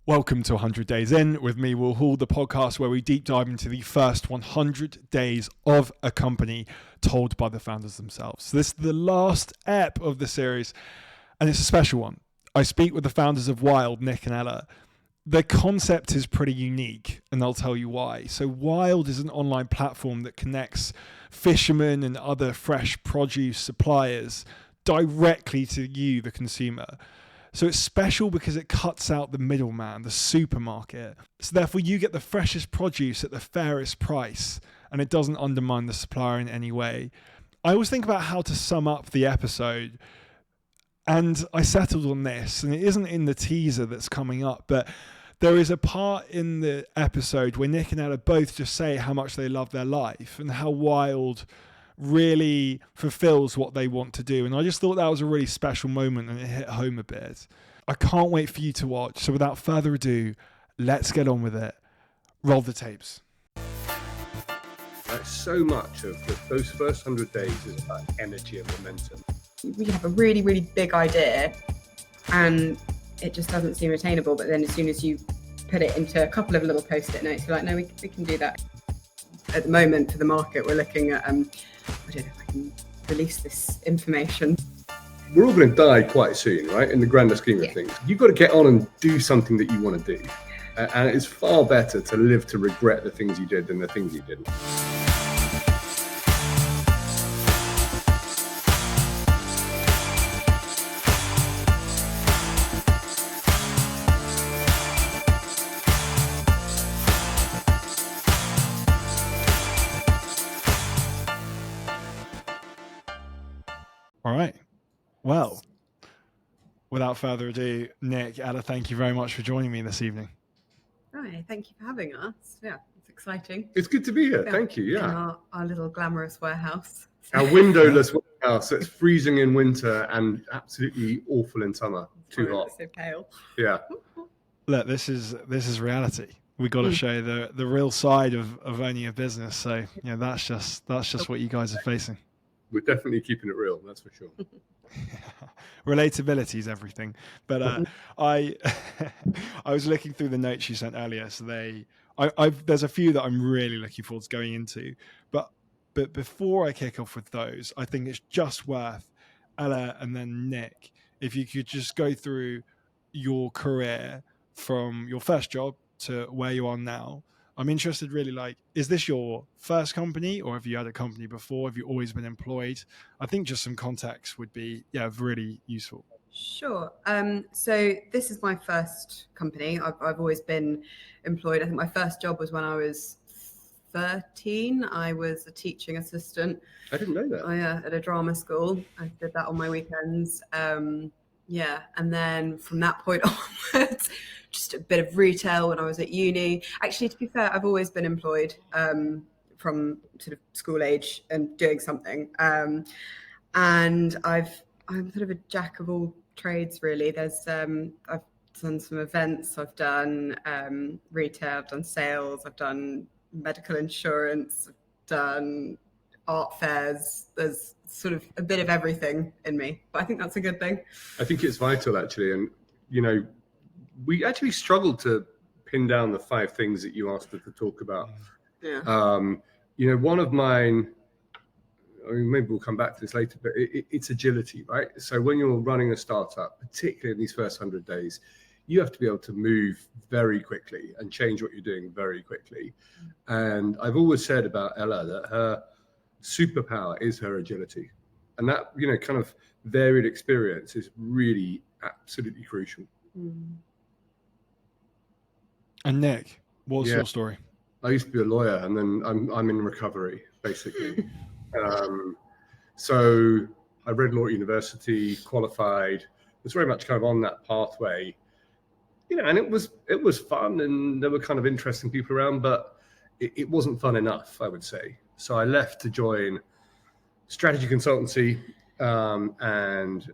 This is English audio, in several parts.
Welcome to 100 Days In with me, Will Hall, the podcast where we deep dive into the first 100 days of a company told by the founders themselves. So this is the last ep of the series, and it's a special one. I speak with the founders of Wylde, Nick and Ella. The concept is pretty unique, and I'll tell you why. So Wylde is an online platform that connects fishermen and other fresh produce suppliers directly to you, the consumer. So it's special because it cuts out the middleman, the supermarket. So therefore you get the freshest produce at the fairest price, and it doesn't undermine the supplier in any way. I always think about how to sum up the episode, and I settled on this, and it isn't in the teaser that's coming up, but there is a part in the episode where Nick and Ella both just say how much they love their life and how Wylde really fulfills what they want to do. And I just thought that was a really special moment, and it hit home a bit. I can't wait for you to watch. So without further ado, let's get on with it. Roll the tapes. So much of those first 100 days is about energy and momentum. We have a really, really big idea and it just doesn't seem attainable. But then as soon as you put it into a couple of little post-it notes, you're like, no, we can do that. At the moment for the market, we're looking at, I don't know if I can release this information. We're all going to die quite soon, right? In the grander scheme of things. You've got to get on and do something that you want to do. And it's far better to live to regret the things you did than the things you didn't. All right. Well, without further ado, Nick, Ella, thank you very much for joining me this evening. Hi, thank you for having us. Yeah, it's exciting. It's good to be here. Thank you. Yeah. In our little glamorous warehouse. Our windowless warehouse that's freezing in winter and absolutely awful in summer. Too hot. So pale. Yeah. Look, this is reality. We got to show the real side of owning a business. So that's just what you guys are facing. We're definitely keeping it real, that's for sure. Relatability is everything. But I was looking through the notes you sent earlier. So there's a few that I'm really looking forward to going into. But before I kick off with those, I think it's just worth, Ella and then Nick, if you could just go through your career from your first job to where you are now. I'm interested really, is this your first company or have you had a company before? Have you always been employed? I think just some context would be, really useful. Sure. So this is my first company. I've always been employed. I think my first job was when I was 13. I was a teaching assistant. I didn't know that. At a drama school. I did that on my weekends. And then from that point onwards, just a bit of retail when I was at uni. Actually, to be fair, I've always been employed from sort of school age and doing something. And I'm sort of a jack of all trades, really. I've done some events, I've done retail, I've done sales, I've done medical insurance, I've done art fairs. There's sort of a bit of everything in me, but I think that's a good thing. I think it's vital, actually. And, we actually struggled to pin down the 5 things that you asked us to talk about. Yeah. One of mine, maybe we'll come back to this later, but it's agility, right? So when you're running a startup, particularly in these first 100 days, you have to be able to move very quickly and change what you're doing very quickly. And I've always said about Ella that her superpower is her agility. And that, kind of varied experience is really absolutely crucial. And Nick, what's your story? I used to be a lawyer, and then I'm in recovery, basically. So I read law at university, qualified, was very much kind of on that pathway, and it was fun, and there were kind of interesting people around, but it wasn't fun enough, I would say. So I left to join strategy consultancy, and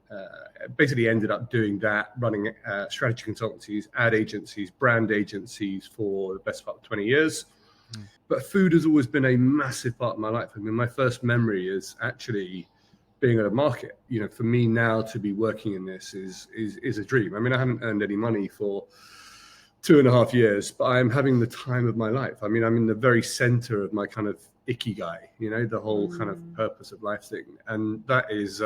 basically ended up doing that, running strategy consultancies, ad agencies, brand agencies for the best part of 20 years. But food has always been a massive part of my life. I mean, my first memory is actually being at a market. For me now to be working in this is a dream. I mean, I haven't earned any money for 2.5 years, but I'm having the time of my life. I mean, I'm in the very center of my kind of ikigai, the whole kind of purpose of life thing. And that is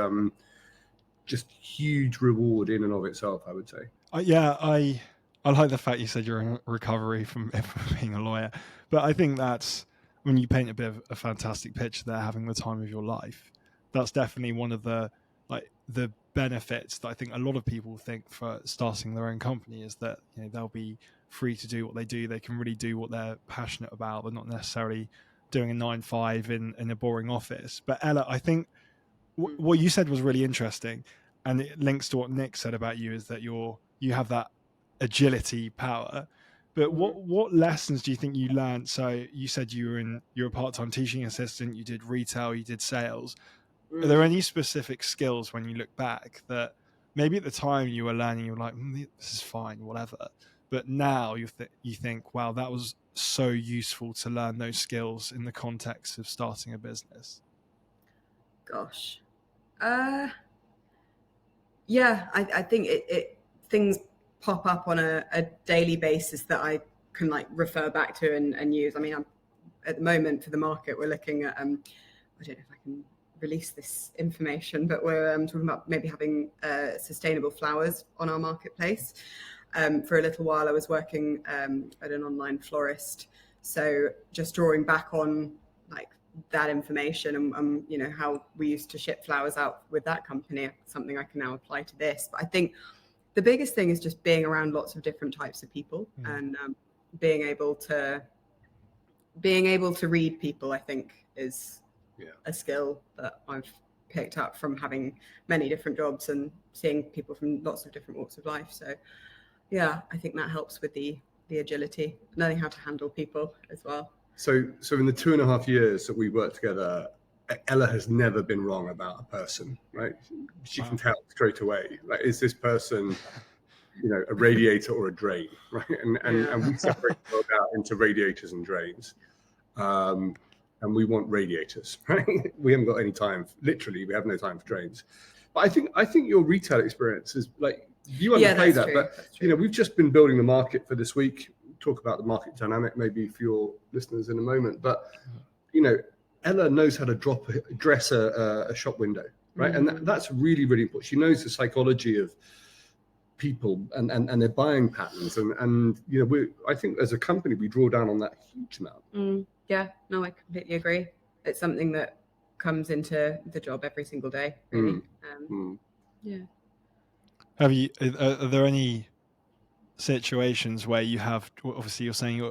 just huge reward in and of itself, I would say. I like the fact you said you're in recovery from being a lawyer, but I think that's when you paint a bit of a fantastic picture there, having the time of your life. That's definitely one of the benefits that I think a lot of people think for starting their own company is that they'll be free to do what they do. They can really do what they're passionate about. They're not necessarily doing a 9-to-5 in a boring office. But Ella, I think what you said was really interesting, and it links to what Nick said about you, is that you have that agility power. But what lessons do you think you learned? So you said you're a part-time teaching assistant, you did retail, you did sales. Are there any specific skills when you look back that maybe at the time you were learning, you were like, this is fine, whatever. But now you think, wow, that was so useful to learn those skills in the context of starting a business? Gosh. Yeah, I think things pop up on a daily basis that I can refer back to and use. I mean, at the moment for the market, we're looking at, I don't know if I can release this information, but we're talking about maybe having sustainable flowers on our marketplace. For a little while I was working at an online florist, so just drawing back on that information and how we used to ship flowers out with that company, something I can now apply to this. But I think the biggest thing is just being around lots of different types of people and being able to read people, I think, is a skill that I've picked up from having many different jobs and seeing people from lots of different walks of life. So yeah, I think that helps with the agility, learning how to handle people as well. So in the 2.5 years that we worked together, Ella has never been wrong about a person, right? She can tell straight away, is this person, a radiator or a drain, right? And we separate the world out into radiators and drains. And we want radiators, right? We haven't got any time. Literally, we have no time for drains. But I think your retail experience is you underplay that. True. But we've just been building the market for this week. Talk about the market dynamic maybe for your listeners in a moment. But Ella knows how to dress a shop window, right? And that's really, really important. She knows the psychology of people and their buying patterns. And I think as a company we draw down on that huge amount. Yeah, no, I completely agree. It's something that comes into the job every single day, really. Yeah. Are there any situations where you have, obviously you're saying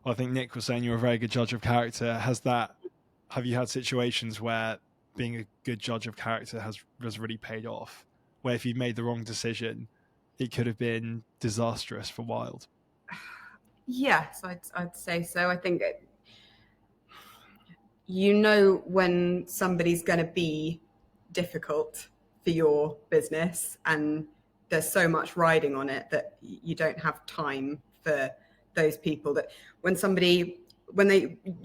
I think Nick was saying you're a very good judge of character. Have you had situations where being a good judge of character has really paid off, where if you made the wrong decision, it could have been disastrous for Wylde? Yes, I'd say so. I think when somebody's going to be difficult for your business, and there's so much riding on it that you don't have time for those people. That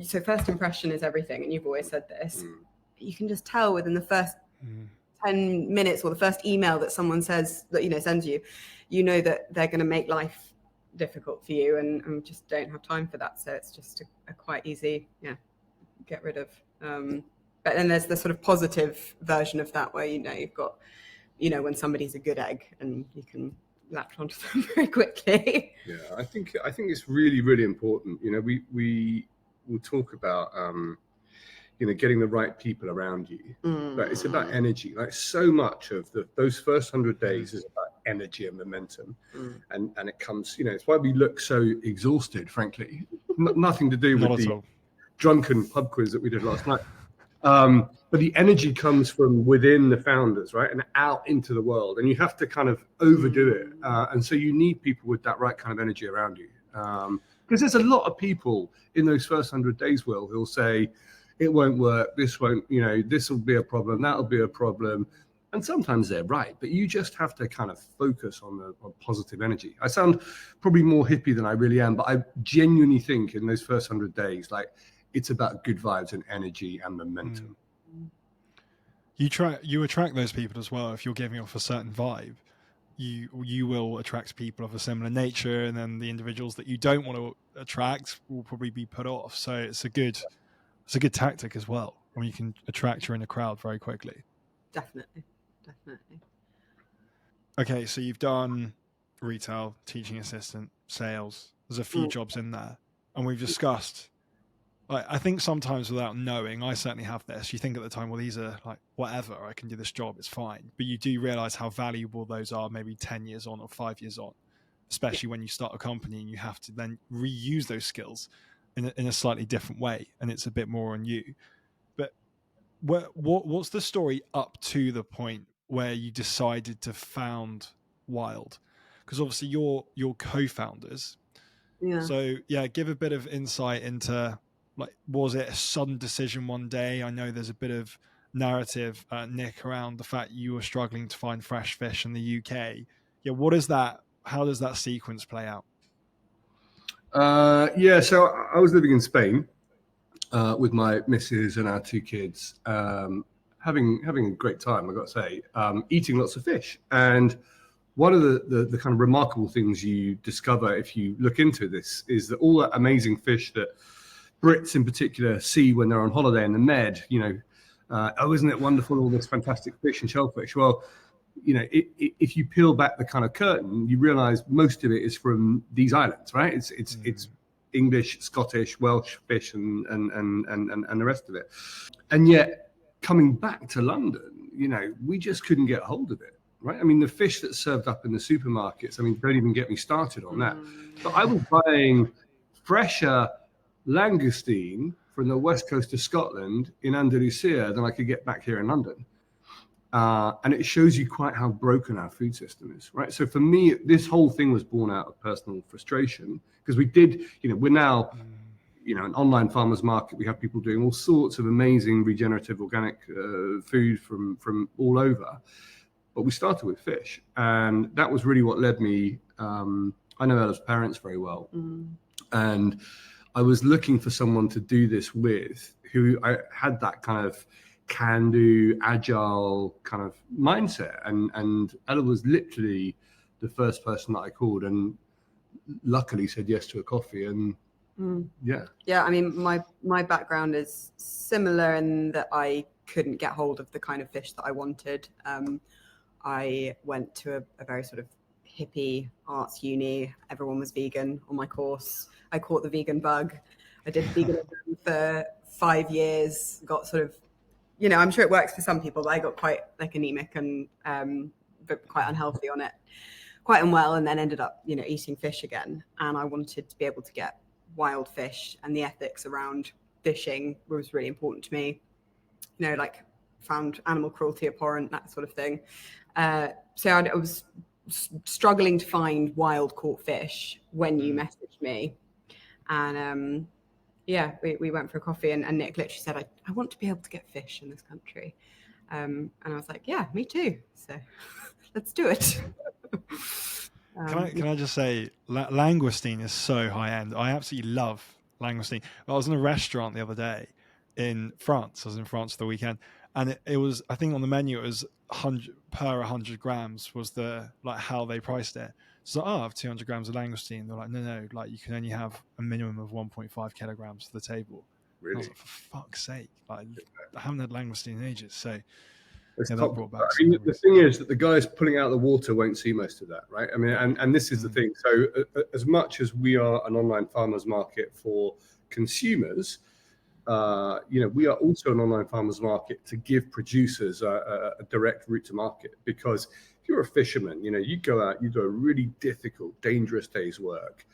so first impression is everything, and you've always said this. You can just tell within the first 10 minutes or the first email that someone says that sends you, that they're going to make life difficult for you, and just don't have time for that. So it's just a quite easy get rid of. But then there's the sort of positive version of that where you've got when somebody's a good egg and you can latch onto them very quickly. Yeah, I think it's really, really important. We will talk about getting the right people around you, but it's about energy. So much of those first 100 days is about energy and momentum, and it comes. It's why we look so exhausted. Frankly, nothing to do with the drunken pub quiz that we did last night. But the energy comes from within the founders, right, and out into the world, and you have to kind of overdo it. And so you need people with that right kind of energy around you, because there's a lot of people in those first 100 days, Will, who'll say, it won't work, this won't, this will be a problem, that'll be a problem. And sometimes they're right, but you just have to kind of focus on positive energy. I sound probably more hippie than I really am, but I genuinely think in those first 100 days, it's about good vibes and energy and momentum. You attract those people as well if you're giving off a certain vibe. you will attract people of a similar nature, and then the individuals that you don't want to attract will probably be put off. So it's a good tactic as well, when you can attract your inner crowd very quickly. Definitely. Okay, so you've done retail, teaching assistant, sales. There's a few jobs in there, and we've discussed. I think sometimes without knowing, I certainly have this. You think at the time, well, these are like whatever, I can do this job, it's fine. But you do realize how valuable those are maybe 10 years on or 5 years on, especially when you start a company and you have to then reuse those skills in a slightly different way, and it's a bit more on you. But what's the story up to the point where you decided to found Wylde? Because obviously you're co-founders. Yeah. So yeah, give a bit of insight into, like, was it a sudden decision one day? I know there's a bit of narrative, Nick, around the fact you were struggling to find fresh fish in the UK. Yeah, what is that? How does that sequence play out? So I was living in Spain with my missus and our 2 kids, having a great time, I got to say, eating lots of fish. And one of the kind of remarkable things you discover if you look into this is that all that amazing fish that Brits in particular see when they're on holiday in the Med, oh, isn't it wonderful, all this fantastic fish and shellfish? Well, if you peel back the kind of curtain, you realize most of it is from these islands, right? It's English, Scottish, Welsh fish and the rest of it. And yet coming back to London, we just couldn't get hold of it, right? I mean, the fish that's served up in the supermarkets, I mean, don't even get me started on that. But I was buying fresher langoustine from the west coast of Scotland in Andalusia than I could get back here in London. And it shows you quite how broken our food system is, right? So for me, this whole thing was born out of personal frustration, because we did, we're now, an online farmers market. We have people doing all sorts of amazing regenerative organic food from all over. But we started with fish. And that was really what led me. I know Ella's parents very well. And I was looking for someone to do this with, who I had that kind of can-do, agile kind of mindset. And Ella was literally the first person that I called, and luckily said yes to a coffee. And yeah. I mean, my background is similar in that I couldn't get hold of the kind of fish that I wanted. I went to a very sort of hippie arts uni. Everyone was vegan on my course. I caught the vegan bug. I did veganism for 5 years, got sort of, I'm sure it works for some people, but I got quite like anemic and but quite unhealthy on it, quite unwell, and then ended up, eating fish again. And I wanted to be able to get wild fish, and the ethics around fishing was really important to me. Like found animal cruelty abhorrent, that sort of thing. So I was struggling to find wild caught fish when you messaged me. And we went for a coffee, and Nick literally said, I want to be able to get fish in this country. And I was like, yeah, me too. So let's do it. Can I just say, langoustine is so high end. I absolutely love langoustine. I was in a restaurant the other day in France. I was in France for the weekend, and it was, I think on the menu, it was 100 per 100 grams was the, like, how they priced it. So I have 200 grams of langoustine. They're like, no, like you can only have a minimum of 1.5 kilograms to the table. Really? I was like, for fuck's sake, like I haven't had langoustine in ages. So that brought back. I mean, the thing is that the guys pulling out the water won't see most of that, right? I mean, and this is the thing. So as much as we are an online farmers market for consumers, we are also an online farmers market to give producers a direct route to market. Because if you're a fisherman, you go out, you do a really difficult, dangerous day's work.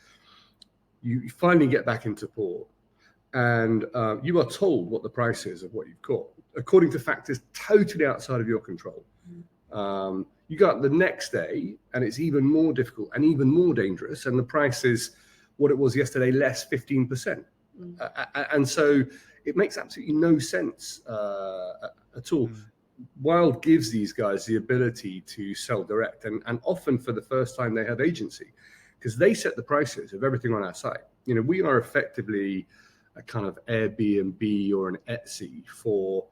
You finally get back into port, and you are told what the price is of what you've caught, according to factors totally outside of your control. You go out the next day, and it's even more difficult and even more dangerous, and the price is what it was yesterday, less 15%. And so it makes absolutely no sense at all. Wylde gives these guys the ability to sell direct, and often for the first time they have agency, because they set the prices of everything on our site. We are effectively a kind of Airbnb or an Etsy for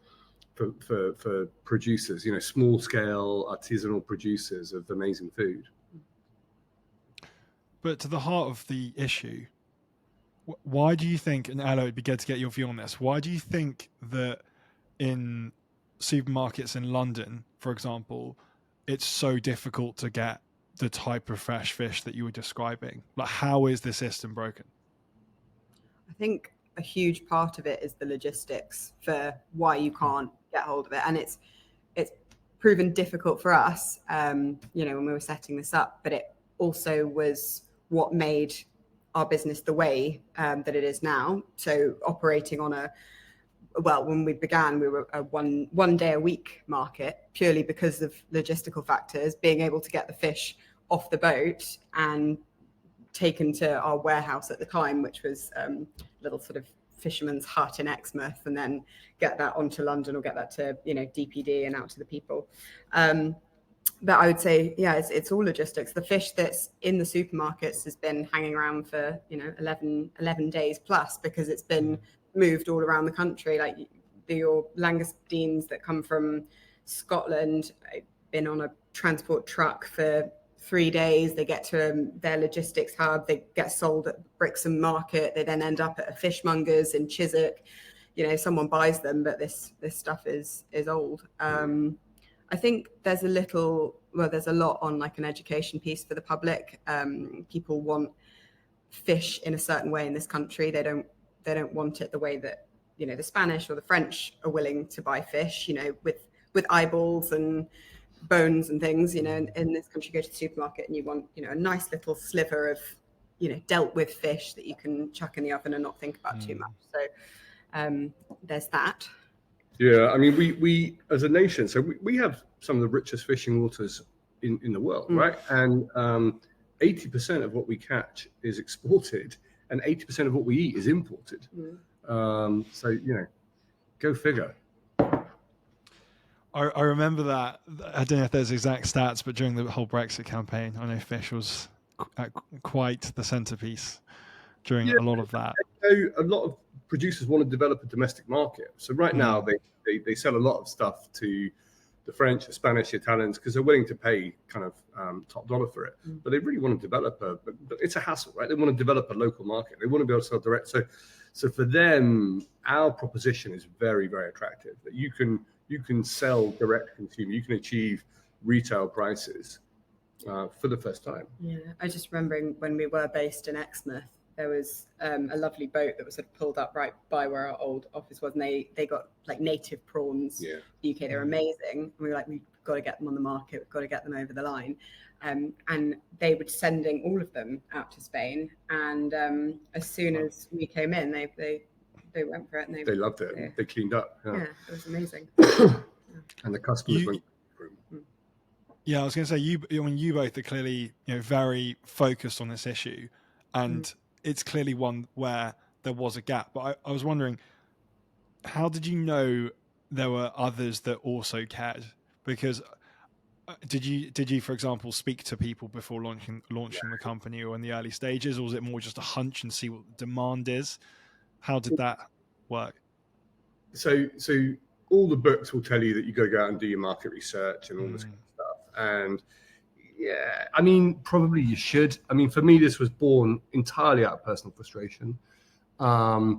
for producers, small scale artisanal producers of amazing food. But to the heart of the issue, why do you think, and Ella, it'd be good to get your view on this, why do you think that in supermarkets in London, for example, it's so difficult to get the type of fresh fish that you were describing? Like, how is the system broken? I think a huge part of it is the logistics for why you can't get hold of it. And it's proven difficult for us, when we were setting this up, but it also was what made our business the way that it is now. So operating on when we began, we were a one day a week market, purely because of logistical factors, being able to get the fish off the boat and taken to our warehouse at the time, which was a little sort of fisherman's hut in Exmouth, and then get that onto London or get that to DPD and out to the people. But I would say, it's all logistics. The fish that's in the supermarkets has been hanging around for 11 days plus, because it's been moved all around the country. Like your langoustines that come from Scotland, been on a transport truck for 3 days. They get to their logistics hub. They get sold at Brixham Market. They then end up at a fishmonger's in Chiswick. Someone buys them, but this stuff is old. I think there's a lot on like an education piece for the public. People want fish in a certain way in this country. They don't want it the way that the Spanish or the French are willing to buy fish, with eyeballs and bones and things. In this country, you go to the supermarket and you want a nice little sliver of dealt with fish that you can chuck in the oven and not think about too much. So there's that. Yeah, I mean, we as a nation, so we have some of the richest fishing waters in the world, right? And 80% of what we catch is exported, and 80% of what we eat is imported. So go figure. I remember that. I don't know if there's exact stats, but during the whole Brexit campaign, I know fish was quite the centerpiece during a lot of that. A lot of producers want to develop a domestic market. So right now they sell a lot of stuff to the French, the Spanish, the Italians, because they're willing to pay kind of top dollar for it. But they really want to develop but it's a hassle, right? They want to develop a local market. They want to be able to sell direct. So for them, our proposition is very, very attractive. That you can sell direct consumer. You can achieve retail prices for the first time. Yeah, I just remembering when we were based in Exmouth, there was a lovely boat that was sort of pulled up right by where our old office was, and they got like native prawns. Yeah. UK, they're amazing. And we were like, we've got to get them on the market. We've got to get them over the line. And they were sending all of them out to Spain. And as soon as we came in, they went for it, and they loved it. Yeah. They cleaned up. Yeah, it was amazing. And the customers went through. Yeah, I was going to say, you both are clearly very focused on this issue, and it's clearly one where there was a gap. But I was wondering, how did you know there were others that also cared? Because did you, for example, speak to people before launching the company or in the early stages, or was it more just a hunch and see what the demand is? How did that work? So all the books will tell you that you got to go out and do your market research and all this kind of stuff. And yeah, I mean, probably you should. I mean, for me, this was born entirely out of personal frustration. But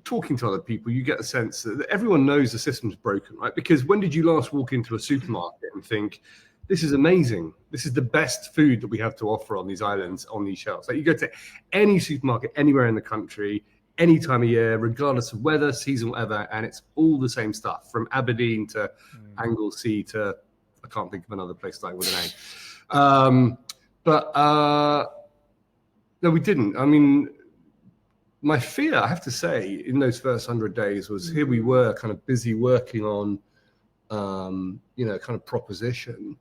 talking to other people, you get the sense that everyone knows the system's broken, right? Because when did you last walk into a supermarket and think, this is amazing. This is the best food that we have to offer on these islands, on these shelves. Like you go to any supermarket anywhere in the country, any time of year, regardless of weather, season, whatever, and it's all the same stuff, from Aberdeen to Anglesey to, I can't think of another place like with an A. No, we didn't. I mean, my fear, I have to say, in those first 100 days was here we were kind of busy working on, kind of proposition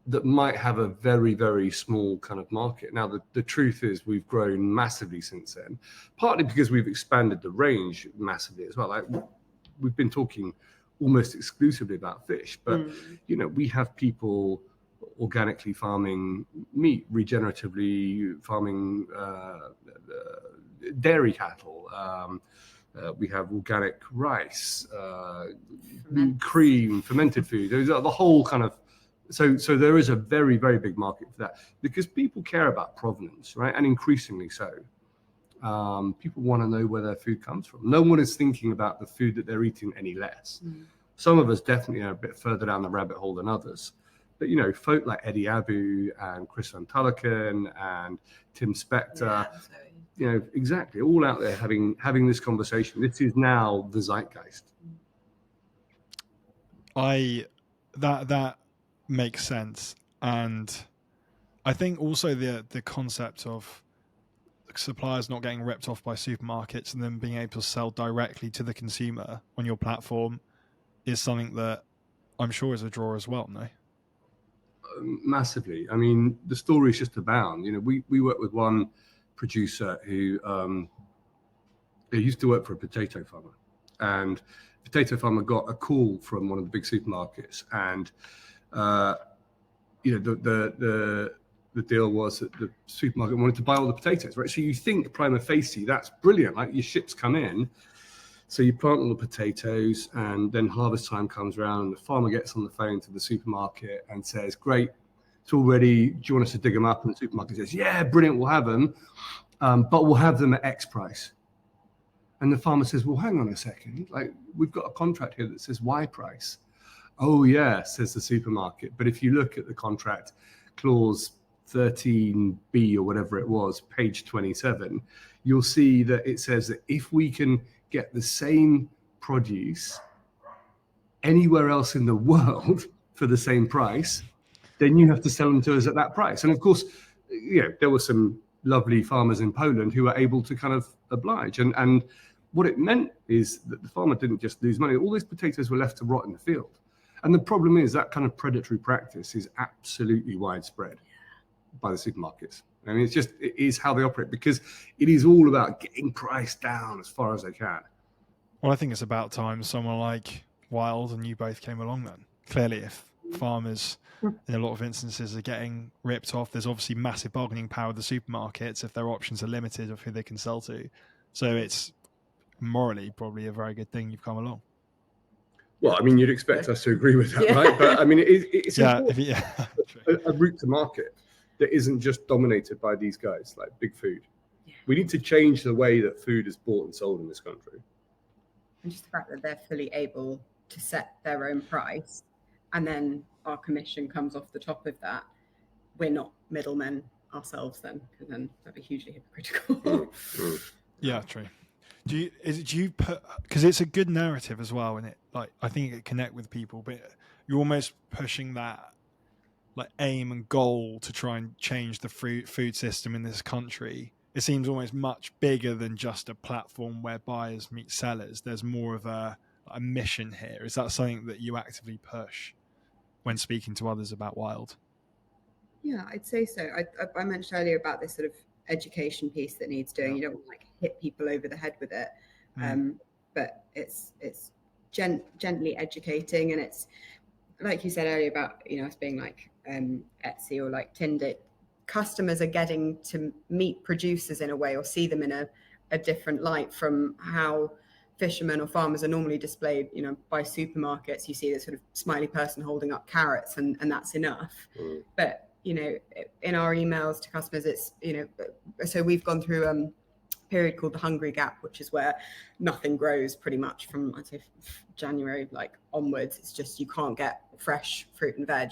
that might have a very, very small kind of market. Now, the truth is we've grown massively since then, partly because we've expanded the range massively as well. Like we've been talking almost exclusively about fish, but, we have people organically farming meat, regeneratively farming dairy cattle, We have organic rice, Ferment. fermented food. There's the whole kind of, so there is a very, very big market for that because people care about provenance, right? And increasingly so. People want to know where their food comes from. No one is thinking about the food that they're eating any less. Some of us definitely are a bit further down the rabbit hole than others. But, you know, folk like Eddie Abu and Chris Van Tullochen and Tim Spector, you know, exactly, all out there having this conversation. This is now the zeitgeist. That makes sense. And I think also the concept of suppliers not getting ripped off by supermarkets and then being able to sell directly to the consumer on your platform is something that I'm sure is a draw as well, no? Massively. I mean, the stories just abound. You know, we work with one producer who used to work for a potato farmer, and the potato farmer got a call from one of the big supermarkets, and you know, the deal was that the supermarket wanted to buy all the potatoes, right? So you think prima facie, that's brilliant. Like, your ships come in, so you plant all the potatoes, and then harvest time comes around, and the farmer gets on the phone to the supermarket and says, great, it's all ready. Do you want us to dig them up? And the supermarket says, yeah, brilliant, we'll have them, but we'll have them at X price. And the farmer says, well, hang on a second. Like, we've got a contract here that says Y price. Oh, yeah, says the supermarket. But if you look at the contract, clause 13B or whatever it was, page 27, you'll see that it says that if we can get the same produce anywhere else in the world for the same price, then you have to sell them to us at that price. And of course, you know, there were some lovely farmers in Poland who were able to kind of oblige. And what it meant is that the farmer didn't just lose money. All these potatoes were left to rot in the field. And the problem is that kind of predatory practice is absolutely widespread by the supermarkets. I mean, it is how they operate, because it is all about getting price down as far as they can. Well, I think it's about time someone like Wylde and you both came along then. Clearly, if farmers in a lot of instances are getting ripped off, there's obviously massive bargaining power of the supermarkets if their options are limited of who they can sell to. So it's morally probably a very good thing you've come along. Well, I mean, you'd expect us to agree with that, right? But I mean, it's a route to market that isn't just dominated by these guys like big food. We need to change the way that food is bought and sold in this country. And just the fact that they're fully able to set their own price, and then our commission comes off the top of that. We're not middlemen ourselves then, because then that'd be hugely hypocritical. Yeah, true. Do you put, because it's a good narrative as well, and it, like, I think it connect with people, but you're almost pushing that like aim and goal to try and change the food system in this country. It seems almost much bigger than just a platform where buyers meet sellers. There's more of a mission here. Is that something that you actively push when speaking to others about Wylde? Yeah, I'd say so. I mentioned earlier about this sort of education piece that needs doing. You don't want to like hit people over the head with it, but it's gently educating, and it's like you said earlier about, you know, us being like Etsy or like Tinder. Customers are getting to meet producers in a way, or see them in a different light from how fishermen or farmers are normally displayed, you know, by supermarkets. You see this sort of smiley person holding up carrots, and that's enough. But, you know, in our emails to customers, it's, you know, so we've gone through a period called the Hungry Gap, which is where nothing grows pretty much from, I'd say, January like onwards. It's just, you can't get fresh fruit and veg,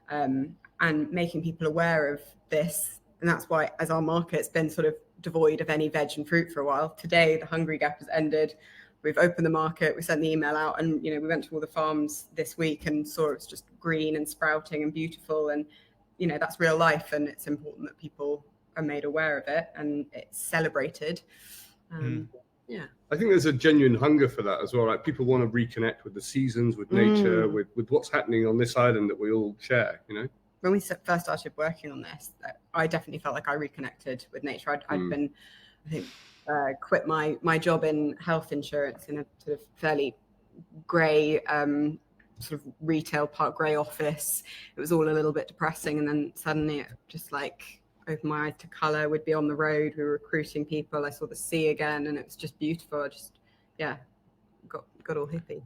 and making people aware of this. And that's why, as our market's been sort of devoid of any veg and fruit for a while, today the Hungry Gap has ended. We've opened the market, we sent the email out, and, you know, we went to all the farms this week and saw it's just green and sprouting and beautiful. And, you know, that's real life, and it's important that people are made aware of it and it's celebrated. Yeah, I think there's a genuine hunger for that as well. Like, people want to reconnect with the seasons, with nature, with what's happening on this island that we all share, you know? When we first started working on this, I definitely felt like I reconnected with nature. I'd been, I think, quit my job in health insurance in a sort of fairly grey sort of retail park grey office. It was all a little bit depressing, and then suddenly it just like opened my eyes to colour. We'd be on the road, we were recruiting people, I saw the sea again, and it was just beautiful. I just got all hippie.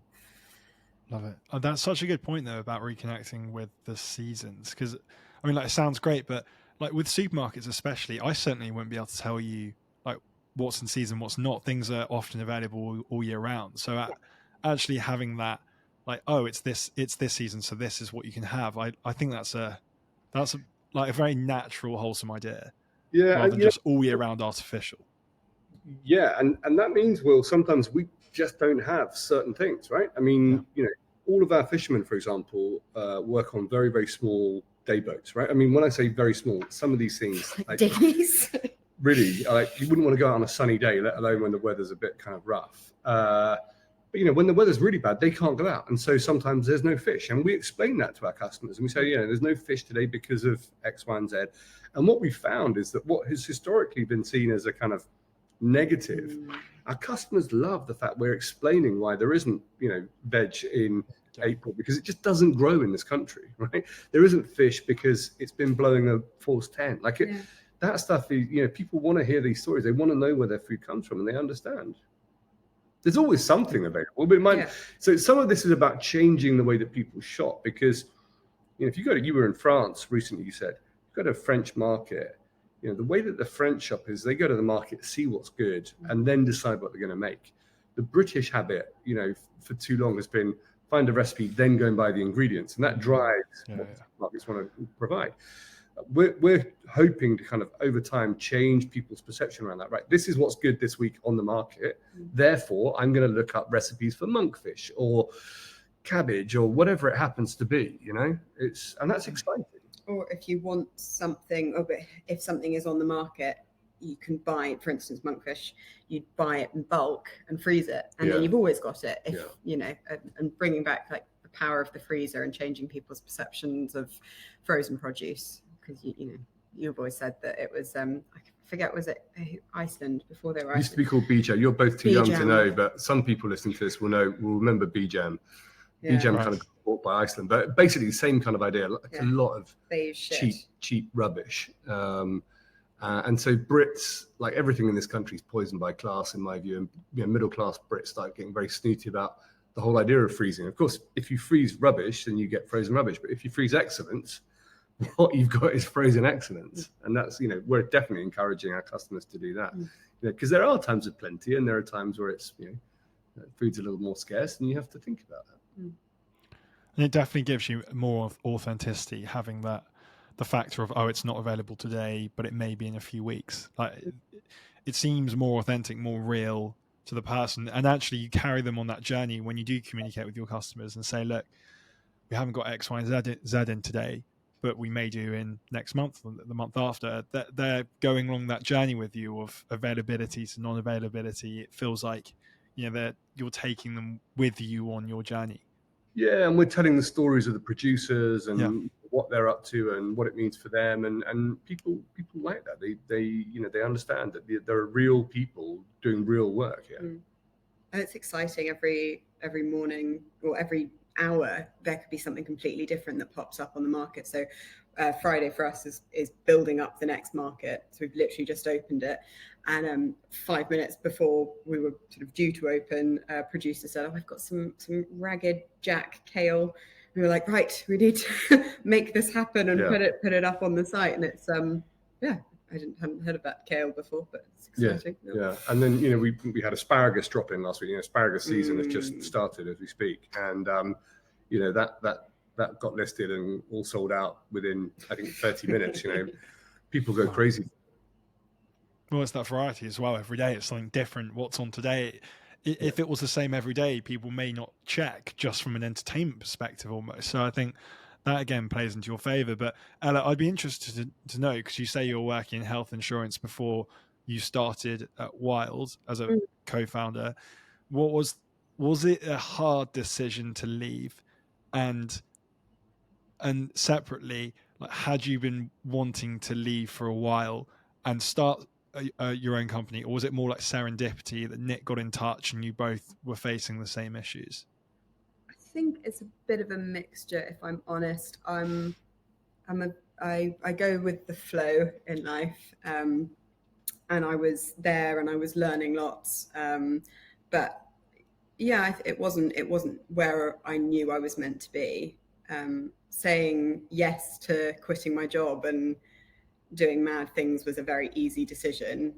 Love it. Oh, that's such a good point though about reconnecting with the seasons, because I mean, like, it sounds great, but like with supermarkets especially, I certainly wouldn't be able to tell you like what's in season, what's not. Things are often available all year round. So actually having that, like, oh, it's this season, so this is what you can have. I think that's like a very natural, wholesome idea, rather than just all year round artificial. Yeah, and that means, Will, sometimes we just don't have certain things, right? I mean, all of our fishermen, for example, work on very, very small day boats, right? I mean, when I say very small, some of these things, like, dinghies. really, like, you wouldn't want to go out on a sunny day, let alone when the weather's a bit kind of rough. But when the weather's really bad, they can't go out, and so sometimes there's no fish, and we explain that to our customers, and we say, there's no fish today because of X, Y, and Z. And what we found is that what has historically been seen as a kind of negative, our customers love the fact we're explaining why there isn't, veg in April, because it just doesn't grow in this country, right? There isn't fish because it's been blowing a force 10. Like that stuff is, people want to hear these stories. They want to know where their food comes from, and they understand. There's always something available, but so some of this is about changing the way that people shop, because if you were in France recently, you said you go to a French market. The way that the French shop is, they go to the market, see what's good, and then decide what they're going to make. The British habit, for too long has been find a recipe, then go and buy the ingredients, and that drives what markets want to provide. We're hoping to kind of over time change people's perception around that. Right, this is what's good this week on the market. Therefore, I'm going to look up recipes for monkfish or cabbage or whatever it happens to be. And that's exciting. Or if you want something, if something is on the market, you can buy, for instance, monkfish, you'd buy it in bulk and freeze it, and then you've always got it. And bringing back like the power of the freezer and changing people's perceptions of frozen produce, because you've always said that it was I forget, was it Iceland before they were? It used to be called B-Jam. You're both too young to know, but some people listening to this will remember B-Jam. B-Jam kind of got bought by Iceland, but basically the same kind of idea. Like a lot of cheap rubbish. And so Brits, like everything in this country, is poisoned by class, in my view. And middle class Brits start getting very snooty about the whole idea of freezing. Of course, if you freeze rubbish, then you get frozen rubbish. But if you freeze excellence, what you've got is frozen excellence. And that's, we're definitely encouraging our customers to do that. Because there are times of plenty, and there are times where it's, food's a little more scarce, and you have to think about that. And it definitely gives you more authenticity, having the factor of, it's not available today, but it may be in a few weeks. Like it seems more authentic, more real to the person. And actually you carry them on that journey when you do communicate with your customers and say, look, we haven't got X, Y, and Z in today, but we may do in next month, or the month after. They're going along that journey with you of availability to non-availability. It feels like, that you're taking them with you on your journey. Yeah, and we're telling the stories of the producers and what they're up to and what it means for them, and people like that. They understand that there are real people doing real work. And it's exciting every morning or every hour. There could be something completely different that pops up on the market. So Friday for us is building up the next market. So we've literally just opened it, and 5 minutes before we were sort of due to open, producer said, "I've got some ragged Jack kale." We were like, right, we need to make this happen and put it up on the site. And it's I hadn't heard of that kale before, but it's exciting. Yeah. And then we had asparagus drop in last week. Asparagus season has just started as we speak, and that got listed and all sold out within, I think, 30 minutes. People go crazy. Well, it's that variety as well. Every day it's something different. What's on today? If it was the same every day, people may not check, just from an entertainment perspective almost. So I think that again plays into your favor. But Ella, I'd be interested to know, because you say you're working in health insurance before you started at Wylde as a co-founder. What was it a hard decision to leave? And separately, like, had you been wanting to leave for a while and start your own company, or was it more like serendipity that Nick got in touch and you both were facing the same issues? I think it's a bit of a mixture, if I'm honest. I go with the flow in life, and I was there and I was learning lots, but yeah, it wasn't where I knew I was meant to be. Saying yes to quitting my job and doing mad things was a very easy decision,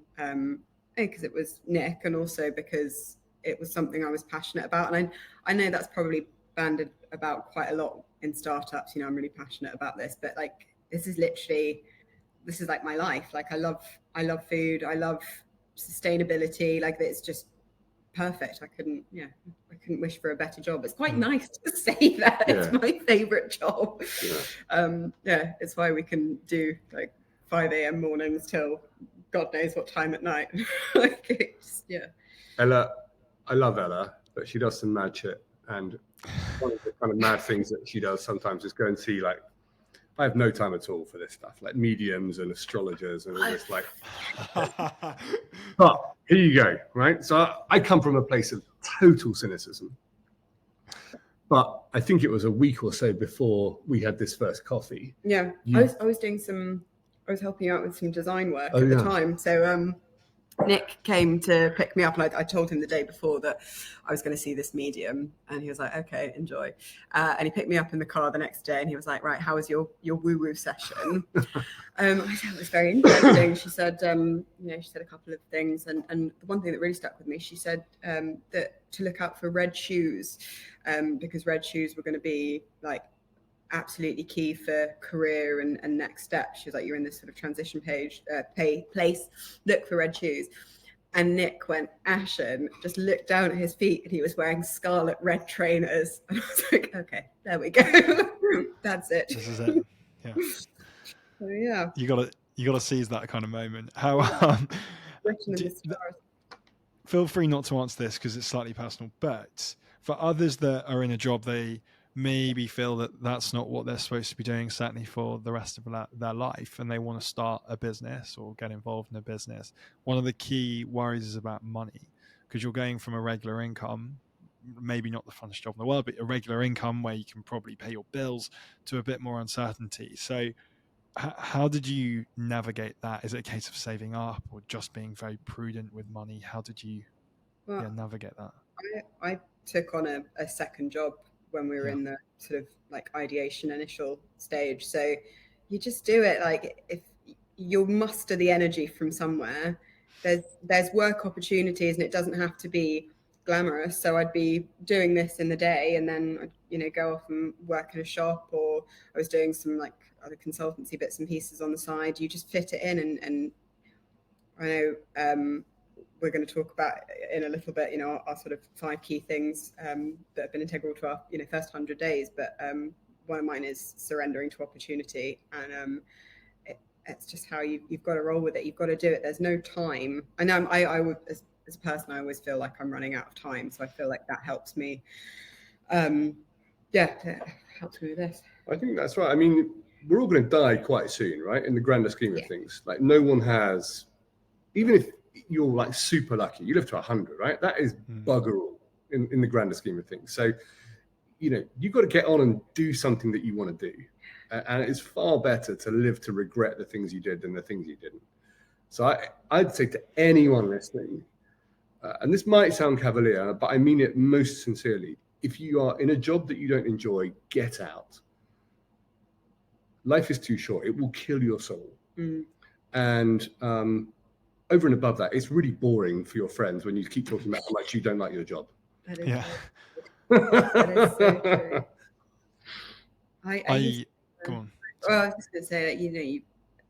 because it was Nick, and also because it was something I was passionate about. And I know that's probably banded about quite a lot in startups. I'm really passionate about this, but like this is like my life. Like I love food. I love sustainability. Like it's just perfect. I couldn't wish for a better job. It's quite nice to say that it's my favorite job. It's why we can do like 5 a.m. mornings till God knows what time at night. Ella, I love Ella, but she does some mad shit, and one of the kind of mad things that she does sometimes is go and see, like, I have no time at all for this stuff, like mediums and astrologers and all this, like. But here you go, right? So I come from a place of total cynicism. But I think it was a week or so before we had this first coffee. Yeah, I was helping out with some design work at the time. So Nick came to pick me up, and I told him the day before that I was going to see this medium, and he was like, "Okay, enjoy." And he picked me up in the car the next day, and he was like, "Right, how was your woo-woo session?" I thought it was very interesting. She said, she said a couple of things, and the one thing that really stuck with me, she said that to look out for red shoes, because red shoes were going to be like absolutely key for career and next steps. She was like, you're in this sort of transition place, look for red shoes. And Nick went ashen, just looked down at his feet, and he was wearing scarlet red trainers. And I was like, okay, there we go. That's it. This is it. Yeah. So, yeah. You gotta seize that kind of moment. How feel free not to answer this because it's slightly personal, but for others that are in a job, they maybe feel that that's not what they're supposed to be doing, certainly for the rest of their life, and they want to start a business or get involved in a business. One of the key worries is about money, because you're going from a regular income, maybe not the funnest job in the world, but a regular income where you can probably pay your bills, to a bit more uncertainty. So how did you navigate that? Is it a case of saving up or just being very prudent with money? How did you navigate that? I took on a second job when we were in the sort of like ideation initial stage. So you just do it. Like if you'll muster the energy from somewhere, there's work opportunities, and it doesn't have to be glamorous. So I'd be doing this in the day, and then I'd, go off and work in a shop, or I was doing some like other consultancy bits and pieces on the side. You just fit it in, and I know we're going to talk about in a little bit, our sort of 5 key things that have been integral to our, first 100 days. But one of mine is surrendering to opportunity, and it's just how you've got to roll with it. You've got to do it. There's no time. I know I would, as a person, I always feel like I'm running out of time. So I feel like that helps me. It helps me with this. I think that's right. I mean, we're all going to die quite soon, right? In the grander scheme of things, like no one has, even if you're like super lucky, you live to 100, right? That is bugger all in the grander scheme of things. So, you've got to get on and do something that you want to do. And it's far better to live to regret the things you did than the things you didn't. So I'd say to anyone listening, and this might sound cavalier, but I mean it most sincerely. If you are in a job that you don't enjoy, get out. Life is too short. It will kill your soul. And over and above that, it's really boring for your friends when you keep talking about how much you don't like your job. That is that is so true. Go on. Well, I was just going to say that,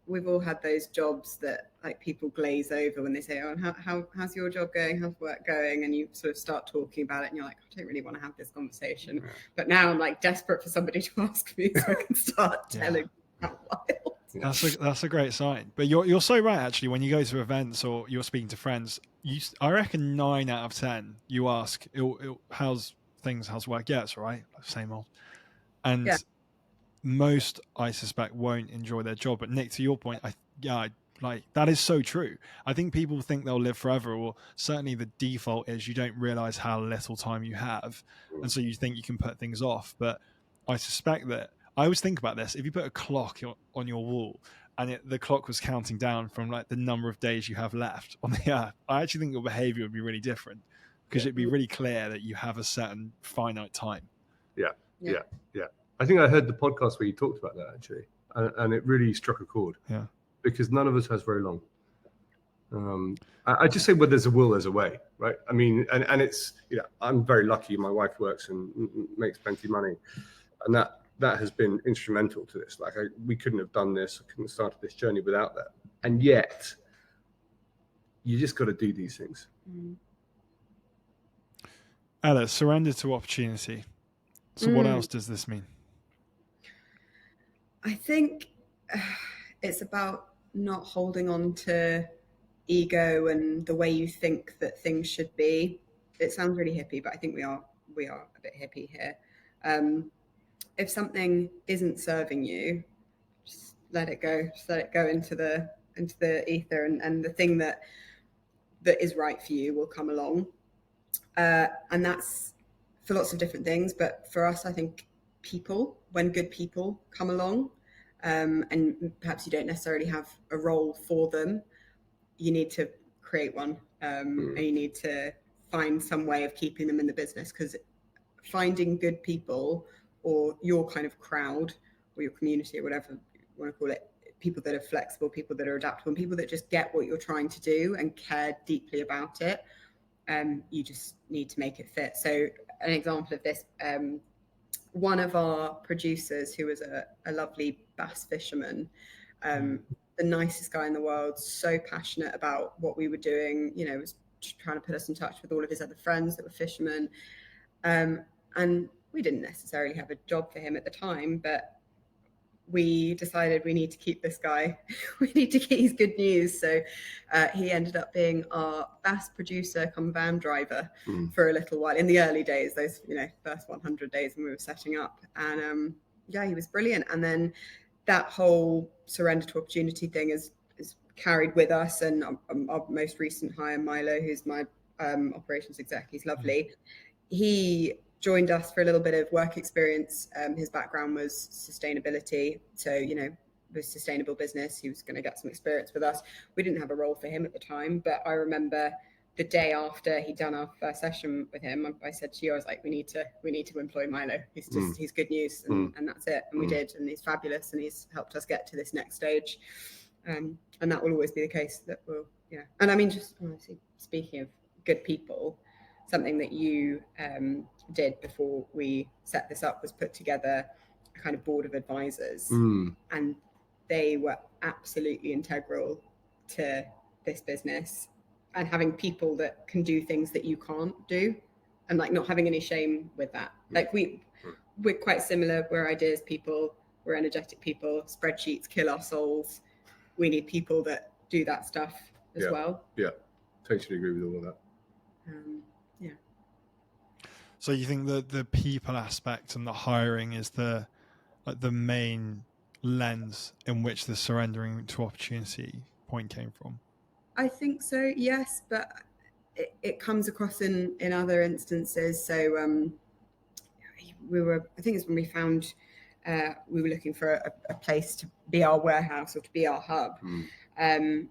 we've all had those jobs that like people glaze over when they say, "Oh, and how's your job going? How's work going?" And you sort of start talking about it, and you're like, "I don't really want to have this conversation." Yeah. But now I'm like desperate for somebody to ask me so I can start telling how wild. That's a great sign. But you're so right, actually. When you go to events or you're speaking to friends, I reckon 9 out of 10 you ask, "How's things? How's work?" Yeah, it's all right. Same old. And most, I suspect, won't enjoy their job. But Nick, to your point, like that is so true. I think people think they'll live forever, or certainly the default is you don't realize how little time you have, and so you think you can put things off. But I suspect that I always think about this. If you put a clock on your wall and the clock was counting down from like the number of days you have left on the earth, I actually think your behavior would be really different, because it'd be really clear that you have a certain finite time. Yeah. I think I heard the podcast where you talked about that actually, and it really struck a chord. Yeah. Because none of us has very long. I just say, where there's a will, there's a way, right? I mean, and it's, I'm very lucky. My wife works and makes plenty of money, and that has been instrumental to this. Like, we couldn't have done this, I couldn't have started this journey without that. And yet, you just got to do these things. Ella, surrender to opportunity. So what else does this mean? I think it's about not holding on to ego and the way you think that things should be. It sounds really hippie, but I think we are a bit hippie here. If something isn't serving you, just let it go. Just let it go into the ether, and the thing that is right for you will come along. And that's for lots of different things. But for us, I think when good people come along, and perhaps you don't necessarily have a role for them, you need to create one, and you need to find some way of keeping them in the business, because finding good people, or your kind of crowd or your community or whatever you want to call it, people that are flexible, people that are adaptable, and people that just get what you're trying to do and care deeply about it, you just need to make it fit. So an example of this, one of our producers, who was a lovely bass fisherman, the nicest guy in the world, so passionate about what we were doing, was trying to put us in touch with all of his other friends that were fishermen. And we didn't necessarily have a job for him at the time, but we decided we need to keep this guy. We need to get his good news. So he ended up being our bass producer come van driver for a little while in the early days, those first 100 days when we were setting up. And he was brilliant. And then that whole surrender to opportunity thing is carried with us. And our most recent hire, Milo, who's my operations exec, he's lovely. He joined us for a little bit of work experience. His background was sustainability. So, with sustainable business, he was going to get some experience with us. We didn't have a role for him at the time, but I remember the day after he'd done our first session with him, I said to you, I was like, we need to employ Milo. He's good news, and that's it. And we did, and he's fabulous, and he's helped us get to this next stage. And that will always be the case. That will, And I mean, just honestly, speaking of good people, something that you did before we set this up was put together a kind of board of advisors, and they were absolutely integral to this business, and having people that can do things that you can't do, and like not having any shame with that. Like we're quite similar. We're ideas people, we're energetic people. Spreadsheets kill our souls. We need people that do that stuff as well. Yeah, totally agree with all of that. So you think that the people aspect and the hiring is the main lens in which the surrendering to opportunity point came from? I think so, yes, but it comes across in other instances. So I think it's when we found we were looking for a place to be our warehouse or to be our hub. And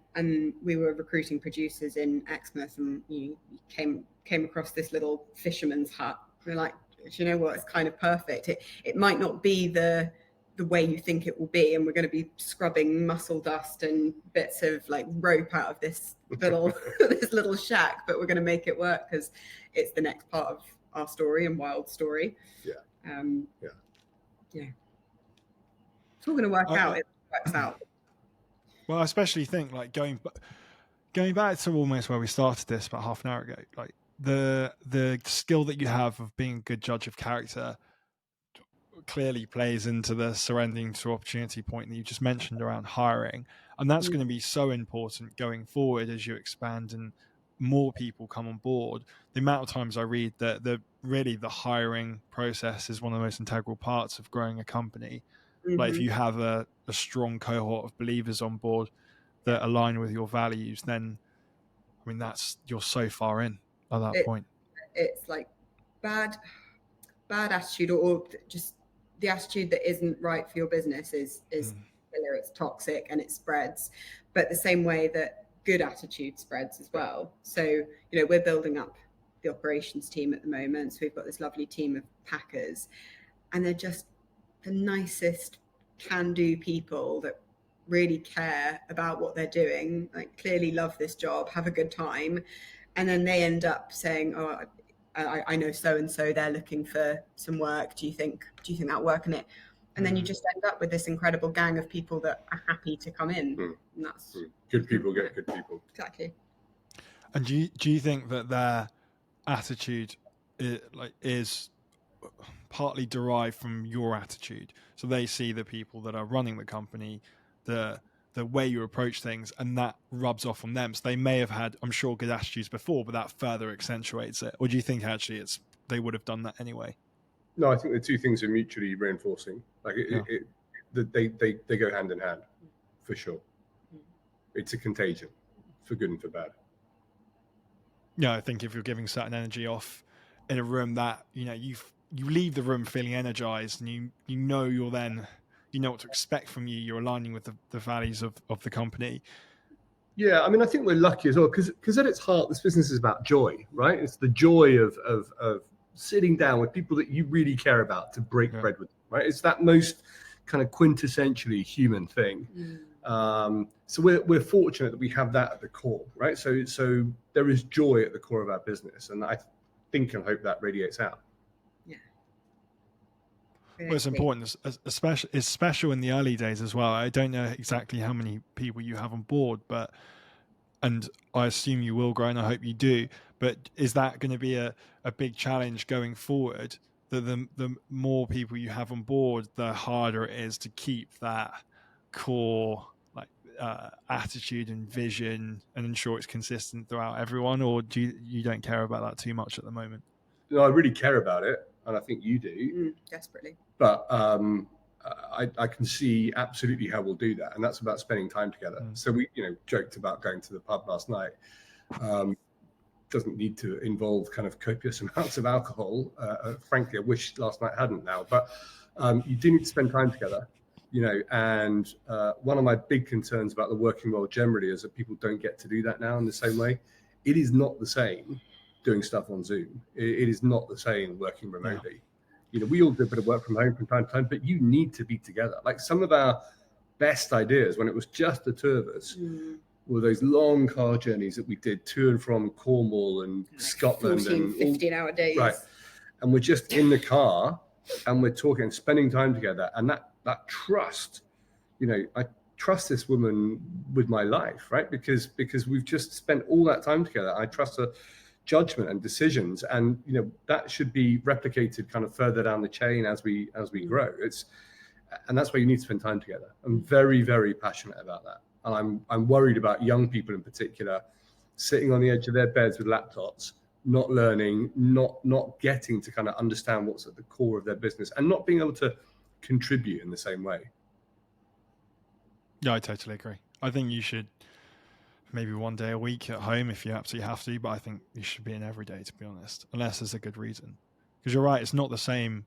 we were recruiting producers in Exmouth, and you came across this little fisherman's hut. We're like, do you know what? It's kind of perfect. It might not be the way you think it will be, and we're going to be scrubbing mussel dust and bits of like rope out of this little shack, but we're going to make it work because it's the next part of our story and Wylde story. It's all going to work out. It works out. Well, I especially think like going back to almost where we started this about half an hour ago, like the skill that you have of being a good judge of character clearly plays into the surrendering to opportunity point that you just mentioned around hiring, and that's going to be so important going forward as you expand and more people come on board. The amount of times I read that the hiring process is one of the most integral parts of growing a company. Like if you have a strong cohort of believers on board that align with your values, then I mean you're so far in at that point. It's like bad attitude, or just the attitude that isn't right for your business is killer. It's toxic and it spreads, but the same way that good attitude spreads as well. So we're building up the operations team at the moment. So we've got this lovely team of packers, and they're just the nicest can-do people that really care about what they're doing, like clearly love this job, have a good time. And then they end up saying, oh, I know so-and-so, they're looking for some work. Do you think that'll work in it? And then you just end up with this incredible gang of people that are happy to come in. And that's good people get good people. Exactly. And do you think that their attitude is partly derived from your attitude? So they see the people that are running the company, the way you approach things, and that rubs off on them. So they may have had, I'm sure, good attitudes before, but that further accentuates it. Or do you think actually they would have done that anyway? No, I think the two things are mutually reinforcing. Like they go hand in hand, for sure. It's a contagion, for good and for bad. Yeah, I think if you're giving certain energy off in a room, that you leave the room feeling energized, and you know you're then, you know what to expect from you. You're aligning with the values of the company. Yeah, I mean, I think we're lucky as well, because at its heart, this business is about joy, right? It's the joy of sitting down with people that you really care about to break bread with them, right? It's that most kind of quintessentially human thing. So we're fortunate that we have that at the core, right? So there is joy at the core of our business, and I think and hope that radiates out. Yeah. Well, it's important, especially it's special in the early days as well. I don't know exactly how many people you have on board, and I assume you will grow, and I hope you do. But is that going to be a big challenge going forward? That the more people you have on board, the harder it is to keep that core attitude and vision and ensure it's consistent throughout everyone? Or do you don't care about that too much at the moment? No, I really care about it, and I think you do. Desperately. But I can see absolutely how we'll do that, and that's about spending time together. So we, joked about going to the pub last night. Doesn't need to involve kind of copious amounts of alcohol. Frankly, I wish last night hadn't now. But you do need to spend time together, And one of my big concerns about the working world generally is that people don't get to do that now in the same way. It is not the same doing stuff on Zoom. It is not the same working remotely. Yeah. We all do a bit of work from home from time to time, but you need to be together. Like some of our best ideas when it was just the two of us were those long car journeys that we did to and from Cornwall and Scotland 15-hour days. Right. And we're just in the car and we're talking and spending time together. And that trust, I trust this woman with my life, right? Because we've just spent all that time together. I trust her judgment and decisions, and that should be replicated kind of further down the chain as we grow. And that's why you need to spend time together. I'm very, very passionate about that, and I'm worried about young people in particular sitting on the edge of their beds with laptops, not learning, not getting to kind of understand what's at the core of their business, and not being able to contribute in the same way. Yeah, I totally agree. I think you should maybe one day a week at home if you absolutely have to, but I think you should be in every day, to be honest, unless there's a good reason. Because you're right, it's not the same.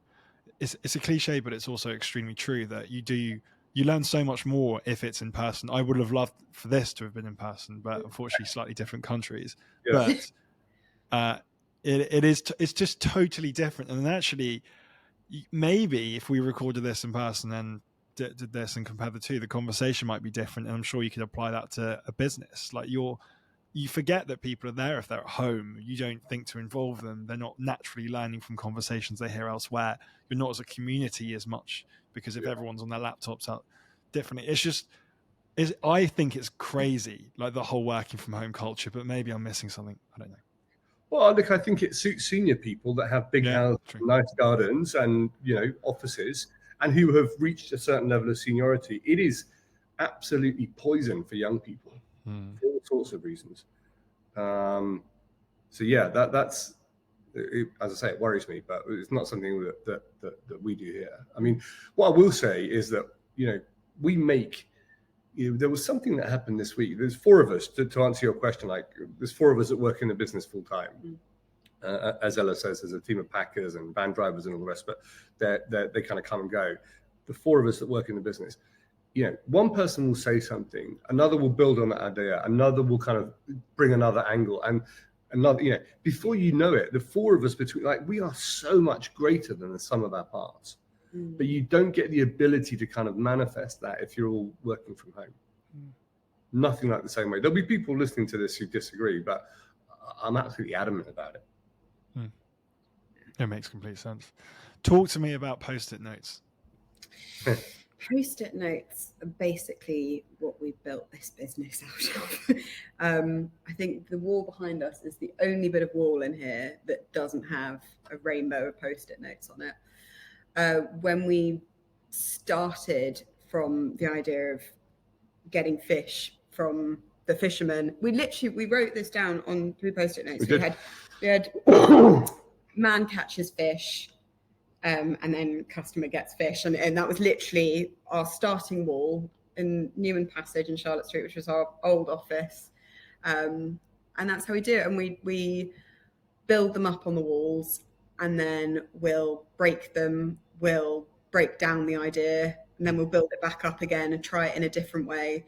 It's a cliche, but it's also extremely true that you learn so much more if it's in person. I would have loved for this to have been in person, but unfortunately slightly different countries. Yeah. But it's just totally different. And actually, maybe if we recorded this in person and did this and compare the two, the conversation might be different, and I'm sure you could apply that to a business. Like you forget that people are there if they're at home. You don't think to involve them. They're not naturally learning from conversations they hear elsewhere. You're not as a community as much, because if everyone's on their laptops out differently, I think it's crazy, like the whole working from home culture, but maybe I'm missing something. I don't know. Well, look, I think it suits senior people that have big houses, nice gardens and, offices, and who have reached a certain level of seniority. It is absolutely poison for young people for all sorts of reasons. So yeah, that's as I say, it worries me, but it's not something that we do here. I mean, what I will say is that we make. There was something that happened this week. There's four of us, to answer your question, like there's four of us that work in the business full time. As Ella says, there's a team of packers and van drivers and all the rest, but they kind of come and go. The four of us that work in the business, one person will say something, another will build on that idea, another will kind of bring another angle. And another, you know, before you know it, the four of us between, like, we are so much greater than the sum of our parts. But you don't get the ability to kind of manifest that if you're all working from home. Nothing like the same way. There'll be people listening to this who disagree, but I'm absolutely adamant about it. It makes complete sense. Talk to me about Post-it notes. Post-it notes are basically what we built this business out of. I think the wall behind us is the only bit of wall in here that doesn't have a rainbow of Post-it notes on it. When we started from the idea of getting fish from the fishermen, we wrote this down on 3 Post-it notes. We had man catches fish, and then customer gets fish, and that was literally our starting wall in Newman Passage in Charlotte Street, which was our old office, and that's how we do it. And we build them up on the walls, and then we'll break them, we'll break down the idea, and then we'll build it back up again and try it in a different way.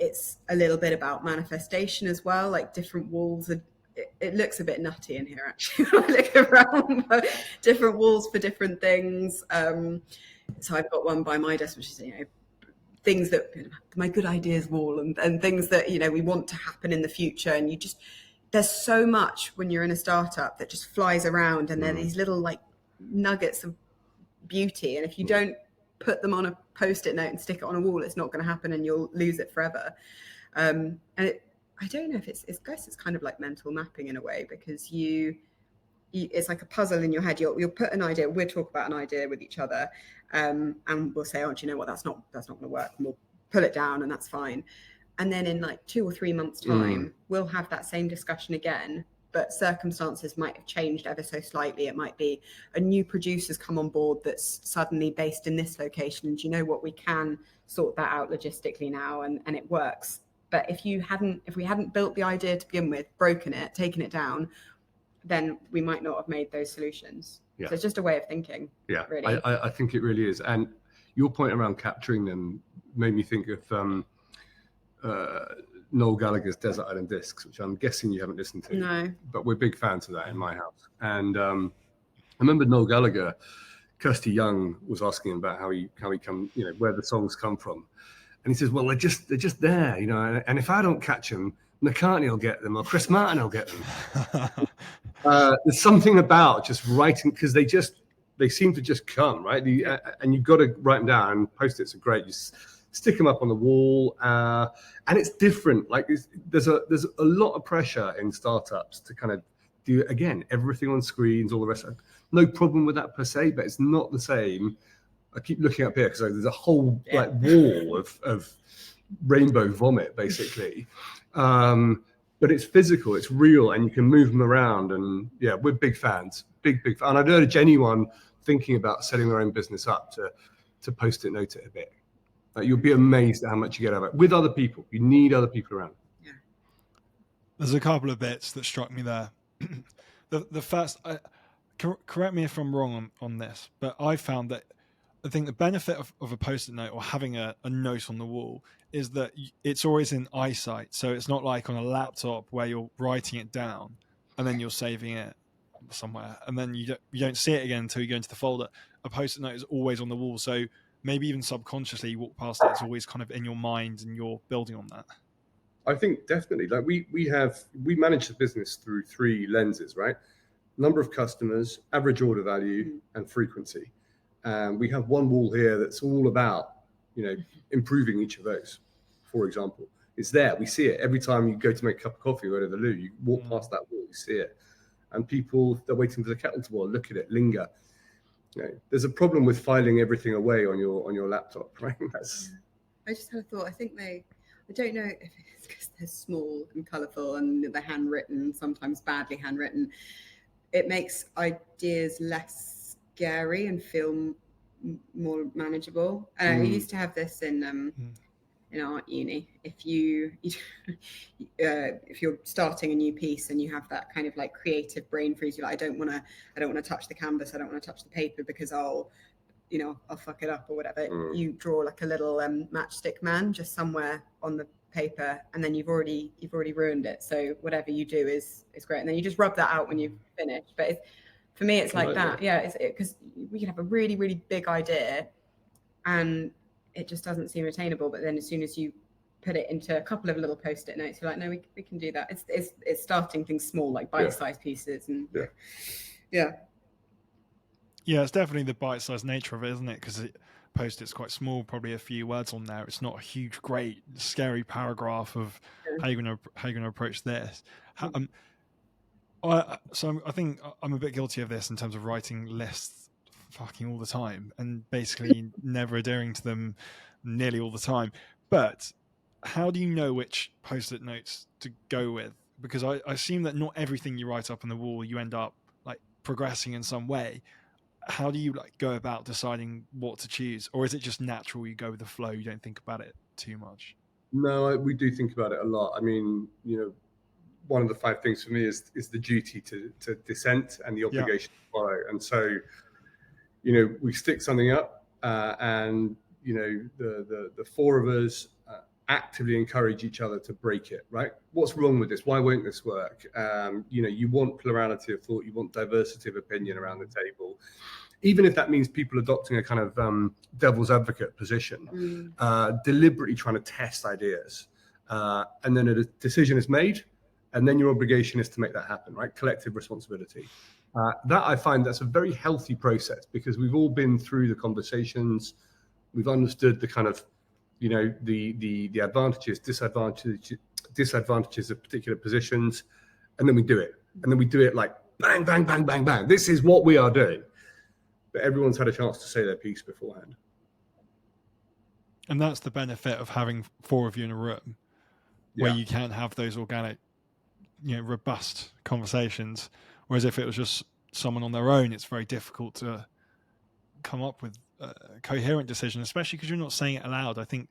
It's a little bit about manifestation as well, like different walls are, it looks a bit nutty in here actually when I look around, but different walls for different things. So I've got one by my desk which is, you know, things that, my good ideas wall, and things that, you know, we want to happen in the future. And you just, there's so much when you're in a startup that just flies around, and they're these little like nuggets of beauty, and if you don't put them on a Post-it note and stick it on a wall, it's not going to happen, and you'll lose it forever. And I don't know if I guess it's kind of like mental mapping in a way, because it's like a puzzle in your head. You'll put an idea, we'll talk about an idea with each other, and we'll say, oh, do you know what, that's not going to work, and we'll pull it down, and that's fine. And then in like 2 or 3 months time, we'll have that same discussion again, but circumstances might have changed ever so slightly. It might be a new producer's come on board that's suddenly based in this location, and you know what, we can sort that out logistically now, and it works. But if we hadn't built the idea to begin with, broken it, taken it down, then we might not have made those solutions. So it's just a way of thinking. Yeah, really. I think it really is. And your point around capturing them made me think of Noel Gallagher's Desert Island Discs, which I'm guessing you haven't listened to. No. But we're big fans of that in my house. And I remember Noel Gallagher, Kirsty Young was asking him about how he come, you know, where the songs come from. And he says, well, they're just there, you know, and if I don't catch them, McCartney will get them, or Chris Martin will get them. There's something about just writing, because they seem to just come, right? And you've got to write them down, and Post-its are great. You stick them up on the wall, and it's different. Like there's a lot of pressure in startups to kind of do, again, everything on screens, all the rest. No problem with that per se, but it's not the same. I keep looking up here because there's a whole like wall of rainbow vomit, basically. But it's physical, it's real, and you can move them around. And yeah, we're big fans, big fan. And I'd urge anyone thinking about setting their own business up to Post-it note it a bit. You'll be amazed at how much you get out of it with other people. You need other people around. Yeah. There's a couple of bits that struck me there. The first, correct me if I'm wrong on this, but I found that I think the benefit of a Post-it note or having a note on the wall is that it's always in eyesight. So it's not like on a laptop where you're writing it down and then you're saving it somewhere, and then you don't see it again until you go into the folder. A Post-it note is always on the wall. So maybe even subconsciously you walk past it, it's always kind of in your mind and you're building on that. I think definitely. Like we manage the business through 3 lenses, right? Number of customers, average order value, and frequency. We have one wall here that's all about, you know, improving each of those. For example, it's there. We see it every time you go to make a cup of coffee or go to the loo. You walk past that wall, you see it, and people, they're waiting for the kettle to boil. Look at it, linger. You know, there's a problem with filing everything away on your laptop, right? I just had a thought. I think I don't know if it's because they're small and colourful and they're handwritten, sometimes badly handwritten. It makes ideas less scary and feel more manageable. I used to have this in art uni. If you're starting a new piece and you have that kind of like creative brain freeze, you're like, I don't want to touch the canvas, I don't want to touch the paper because I'll fuck it up or whatever. You draw like a little matchstick man just somewhere on the paper, and then you've already ruined it. So whatever you do is great, and then you just rub that out when you've finished. But for me, it's like that. Yeah, because we can have a really, really big idea, and it just doesn't seem attainable. But then as soon as you put it into a couple of little post-it notes, you're like, no, we can do that. It's starting things small, like bite-sized pieces, and yeah, it's definitely the bite-sized nature of it, isn't it? Because post-it's quite small, probably a few words on there. It's not a huge, great, scary paragraph of how you're gonna approach this. So I think I'm a bit guilty of this in terms of writing lists fucking all the time and basically never adhering to them nearly all the time. But how do you know which post-it notes to go with? Because I assume that not everything you write up on the wall you end up like progressing in some way. How do you like go about deciding what to choose? Or is it just natural, you go with the flow, you don't think about it too much? No, we do think about it a lot. I mean, one of the 5 things for me is the duty to dissent and the obligation to follow. And so, we stick something up, and the 4 of us actively encourage each other to break it. Right? What's wrong with this? Why won't this work? You want plurality of thought. You want diversity of opinion around the table, even if that means people adopting a kind of devil's advocate position, deliberately trying to test ideas, and then a decision is made. And then your obligation is to make that happen, right? Collective responsibility. That I find that's a very healthy process, because we've all been through the conversations. We've understood the kind of, the advantages, disadvantages of particular positions, and then we do it. And then we do it like bang, bang, bang, bang, bang. This is what we are doing. But everyone's had a chance to say their piece beforehand. And that's the benefit of having 4 of you in a room, where you can have those organic, robust conversations. Whereas if it was just someone on their own, it's very difficult to come up with a coherent decision, especially because you're not saying it aloud. I don't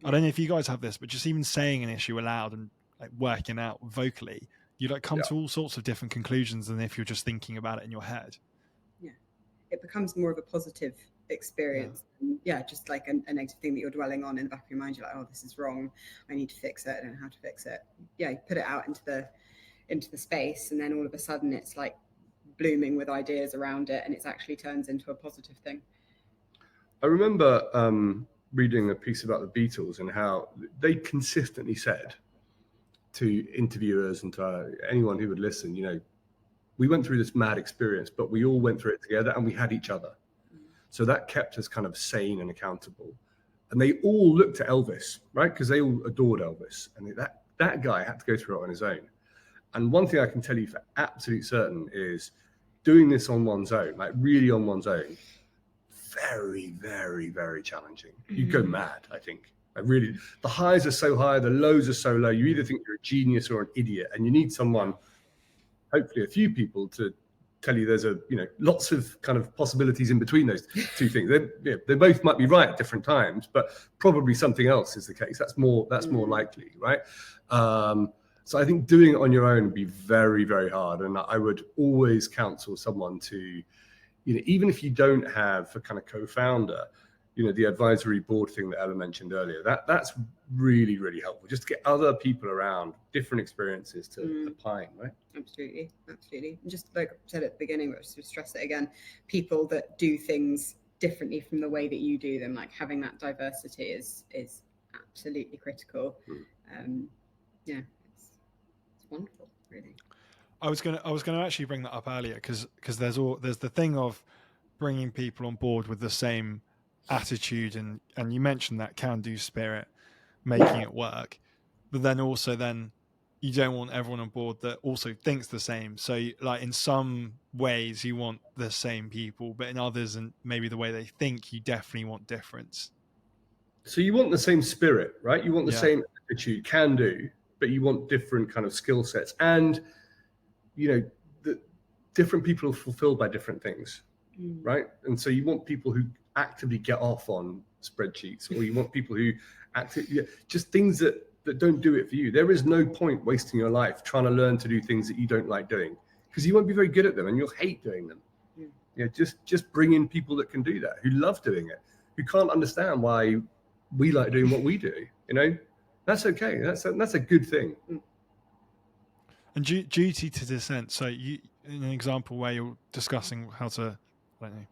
know if you guys have this, but just even saying an issue aloud and like working out vocally, you like come to all sorts of different conclusions than if you're just thinking about it in your head. Yeah, it becomes more of a positive experience. Just like a negative thing that you're dwelling on in the back of your mind. You're like, oh, this is wrong, I need to fix it, I don't know how to fix it. You put it out into the space, and then all of a sudden it's like blooming with ideas around it, and it actually turns into a positive thing. I remember reading a piece about the Beatles and how they consistently said to interviewers and to anyone who would listen, we went through this mad experience, but we all went through it together, and we had each other. So that kept us kind of sane and accountable. And they all looked at Elvis, right? Because they all adored Elvis. And that guy had to go through it on his own. And one thing I can tell you for absolute certain is doing this on one's own, like really on one's own, very, very, very challenging. You go mad, I think. Like really, the highs are so high, the lows are so low. You either think you're a genius or an idiot, and you need someone, hopefully a few people, to tell you there's lots of kind of possibilities in between those 2 things. They both might be right at different times, but probably something else is the case. That's more likely, right? So I think doing it on your own would be very, very hard. And I would always counsel someone to, even if you don't have a kind of co-founder, the advisory board thing that Ella mentioned earlier, that's really, really helpful. Just to get other people around, different experiences to applying, right? Absolutely. And just like I said at the beginning, but to stress it again, people that do things differently from the way that you do them, like having that diversity is absolutely critical. It's wonderful, really. I was gonna actually bring that up earlier because there's the thing of bringing people on board with the same attitude and you mentioned that can-do spirit, making it work, but then you don't want everyone on board that also thinks the same. So like in some ways you want the same people, but in others, and maybe the way they think, you definitely want difference. So you want the same spirit, right? You want the same attitude, can do, but you want different kind of skill sets, and the different people are fulfilled by different things, right? And so you want people who actively get off on spreadsheets, or you want people who just things that don't do it for you. There is no point wasting your life trying to learn to do things that you don't like doing, because you won't be very good at them and you'll hate doing them. Just bring in people that can do that, who love doing it, who can't understand why we like doing what we do. That's okay. That's a good thing. And duty to dissent. So you, in an example where you're discussing how to, I don't know,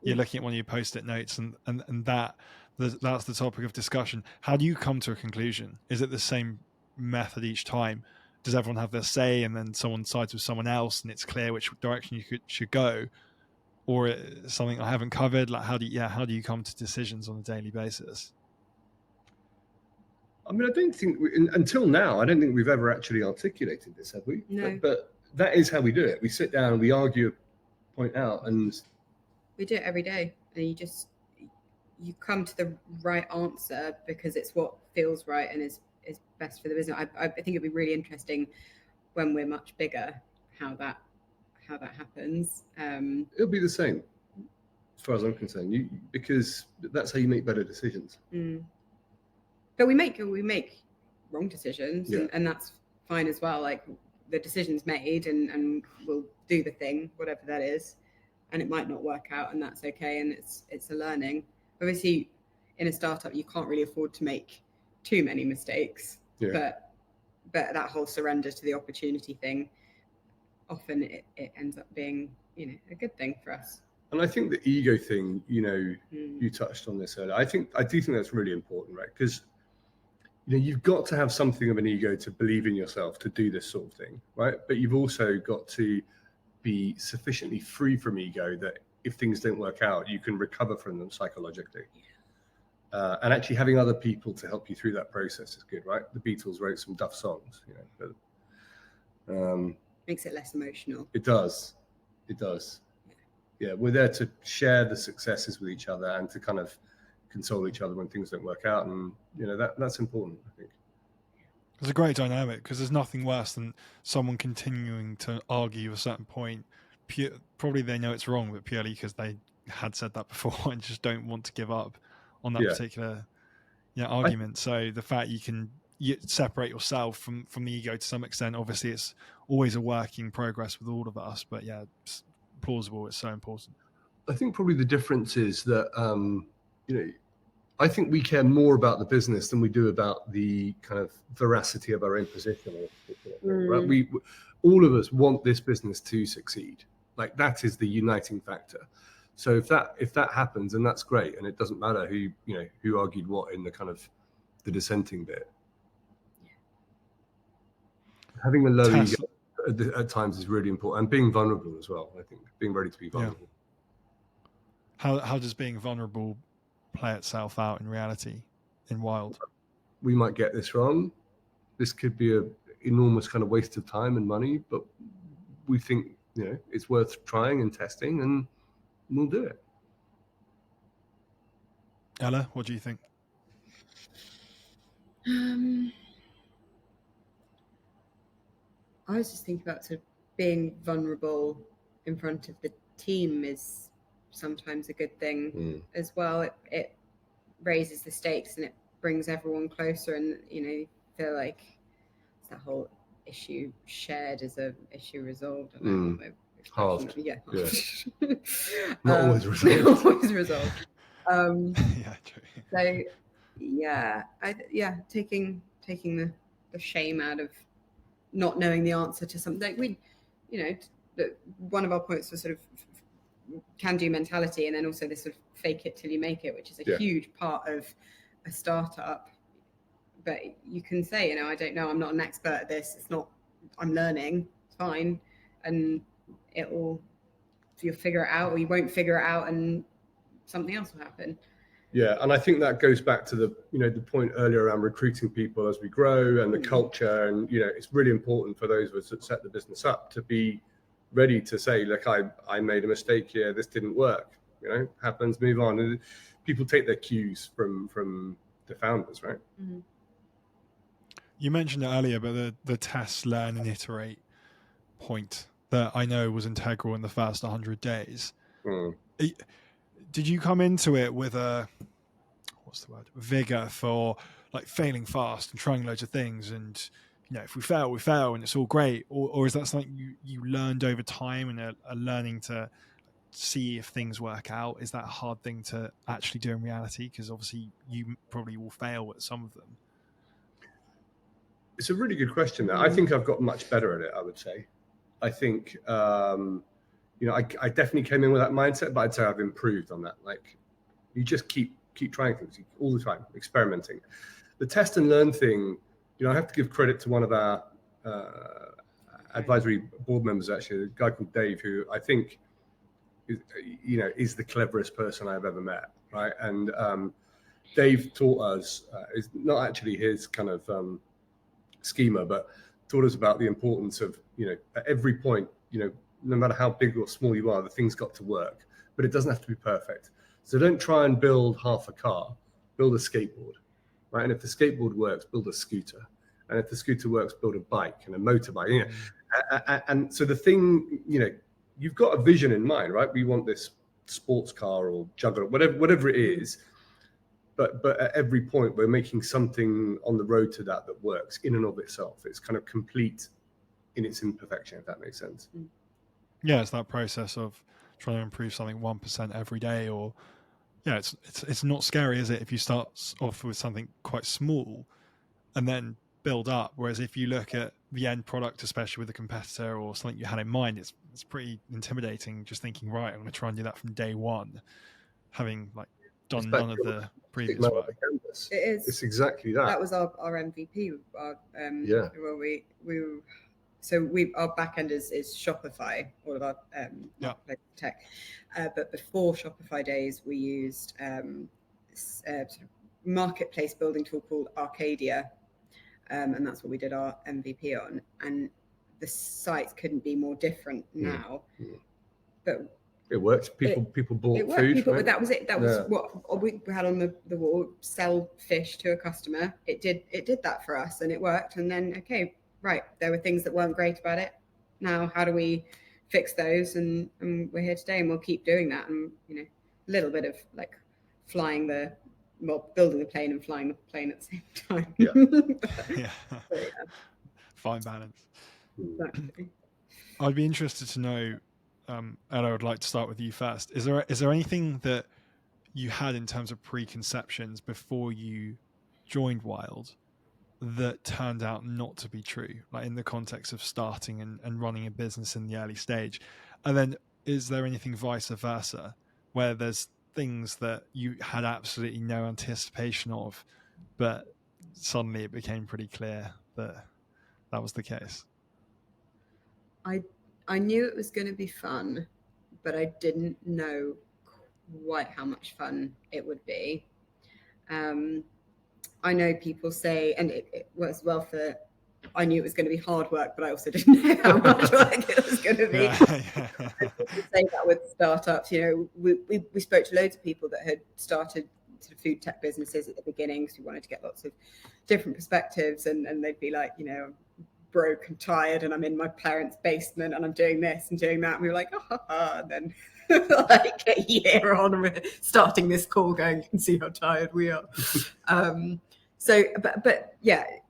you're looking at one of your post-it notes, and that's the topic of discussion. How do you come to a conclusion? Is it the same method each time? Does everyone have their say, and then someone sides with someone else, and it's clear which direction you should go, or something I haven't covered? Like how do you come to decisions on a daily basis? I mean, I don't think until now, I don't think we've ever actually articulated this, have we? No. But that is how we do it. We sit down and we argue, point out, and we do it every day. And you come to the right answer because it's what feels right and is best for the business. I think it'd be really interesting when we're much bigger how that happens. It'll be the same as far as I'm concerned. Because that's how you make better decisions. But we make wrong decisions, Yeah. and that's fine as well. Like the decision's made, and we'll do the thing, whatever that is, and it might not work out, and that's okay. And it's a learning. Obviously, in a startup, you can't really afford to make too many mistakes. Yeah. But that whole surrender to the opportunity thing, often it ends up being a good thing for us. And I think the ego thing, you touched on this earlier. I do think that's really important, right? Because you've got to have something of an ego to believe in yourself to do this sort of thing, right? But you've also got to be sufficiently free from ego that if things don't work out, you can recover from them psychologically. And actually having other people to help you through that process is good, right? The Beatles wrote some duff songs, but makes it less emotional. It does. Yeah, we're there to share the successes with each other and to kind of console each other when things don't work out, and that's important, I think. It's a great dynamic because there's nothing worse than someone continuing to argue a certain point. Probably they know it's wrong, but purely because they had said that before and just don't want to give up on that particular argument. So the fact you can separate yourself from the ego to some extent, obviously it's always a work in progress with all of us, but it's plausible. It's so important. I think probably the difference is that I think we care more about the business than we do about the kind of veracity of our own position. Right? We all of us want this business to succeed. Like that is the uniting factor. So if that happens, then that's great, and it doesn't matter who argued what in the kind of the dissenting bit. Having a low ego at times is really important, and being vulnerable as well. I think being ready to be vulnerable. How does being vulnerable play itself out in reality in Wylde? We might get this wrong. This could be an enormous kind of waste of time and money, but we think it's worth trying and testing, and we'll do it. Ella, what do you think? I was just thinking about sort of being vulnerable in front of the team is sometimes a good thing as well. It raises the stakes and it brings everyone closer, and feel like it's that whole issue shared as a issue resolved. I don't know Halved. Yeah. Not always resolved. Not always resolved. True. So taking the shame out of not knowing the answer to something. One of our points was sort of can-do mentality, and then also this sort of fake it till you make it, which is a huge part of a startup. But you can say, I don't know, I'm not an expert at this. It's not, I'm learning. It's fine, and you'll figure it out, or you won't figure it out, and something else will happen. Yeah, and I think that goes back to the the point earlier around recruiting people as we grow and the culture, and it's really important for those of us that set the business up to be ready to say, look, I made a mistake here, this didn't work. Happens, move on. And people take their cues from the founders, right? Mm-hmm. You mentioned it earlier, but the test, learn, and iterate point that I know was integral in the first 100 days. Did you come into it with vigor for like failing fast and trying loads of things, and if we fail, we fail, and it's all great, or is that something you learned over time and are learning to see if things work out? Is that a hard thing to actually do in reality? Because obviously you probably will fail at some of them. It's a really good question. I think I've got much better at it, I would say. I think, I definitely came in with that mindset, but I'd say I've improved on that. Like, you just keep trying things all the time, experimenting. The test and learn thing, I have to give credit to one of our advisory board members, actually, a guy called Dave, who I think is the cleverest person I've ever met, right? And Dave taught us, it's not actually his kind of schema, but taught us about the importance of, at every point, no matter how big or small you are, the thing's got to work, but it doesn't have to be perfect. So don't try and build half a car, build a skateboard, right? And if the skateboard works, build a scooter. And if the scooter works, build a bike and a motorbike. And so the thing, you've got a vision in mind, right? We want this sports car or juggernaut, whatever it is. But at every point, we're making something on the road to that works in and of itself. It's kind of complete in its imperfection, if that makes sense. Yeah, it's that process of trying to improve something 1% every day, or it's not scary, is it? If you start off with something quite small and then build up. Whereas if you look at the end product, especially with a competitor or something you had in mind, it's pretty intimidating. Just thinking, right, I'm going to try and do that from day one, having done none of the previous work. It is. It's exactly that. That was our MVP. Our back end is Shopify, all of our tech. But before Shopify days, we used sort of marketplace building tool called Arcadia, and that's what we did our MVP on. And the sites couldn't be more different now, but it worked. People bought food. Right? That was it. That was what we had on the wall. Sell fish to a customer. It did that for us, and it worked. And then there were things that weren't great about it. Now, how do we fix those? And we're here today, and we'll keep doing that. And a little bit of building the plane and flying the plane at the same time. Yeah. Fine balance. Exactly. I'd be interested to know. Ella, I'd like to start with you first. Is there anything that you had in terms of preconceptions before you joined Wylde that turned out not to be true, in the context of starting and running a business in the early stage? And then is there anything vice versa, where there's things that you had absolutely no anticipation of, but suddenly it became pretty clear that was the case? I knew it was going to be fun, but I didn't know quite how much fun it would be. I know people say, and it works well for, I knew it was going to be hard work, but I also didn't know how much work it was going to be. People say that with startups, we spoke to loads of people that had started sort of food tech businesses at the beginning because we wanted to get lots of different perspectives, and they'd be like, broke and tired, and I'm in my parents' basement and I'm doing this and doing that. And we were like, and then a year on, we're starting this call going, you can see how tired we are. So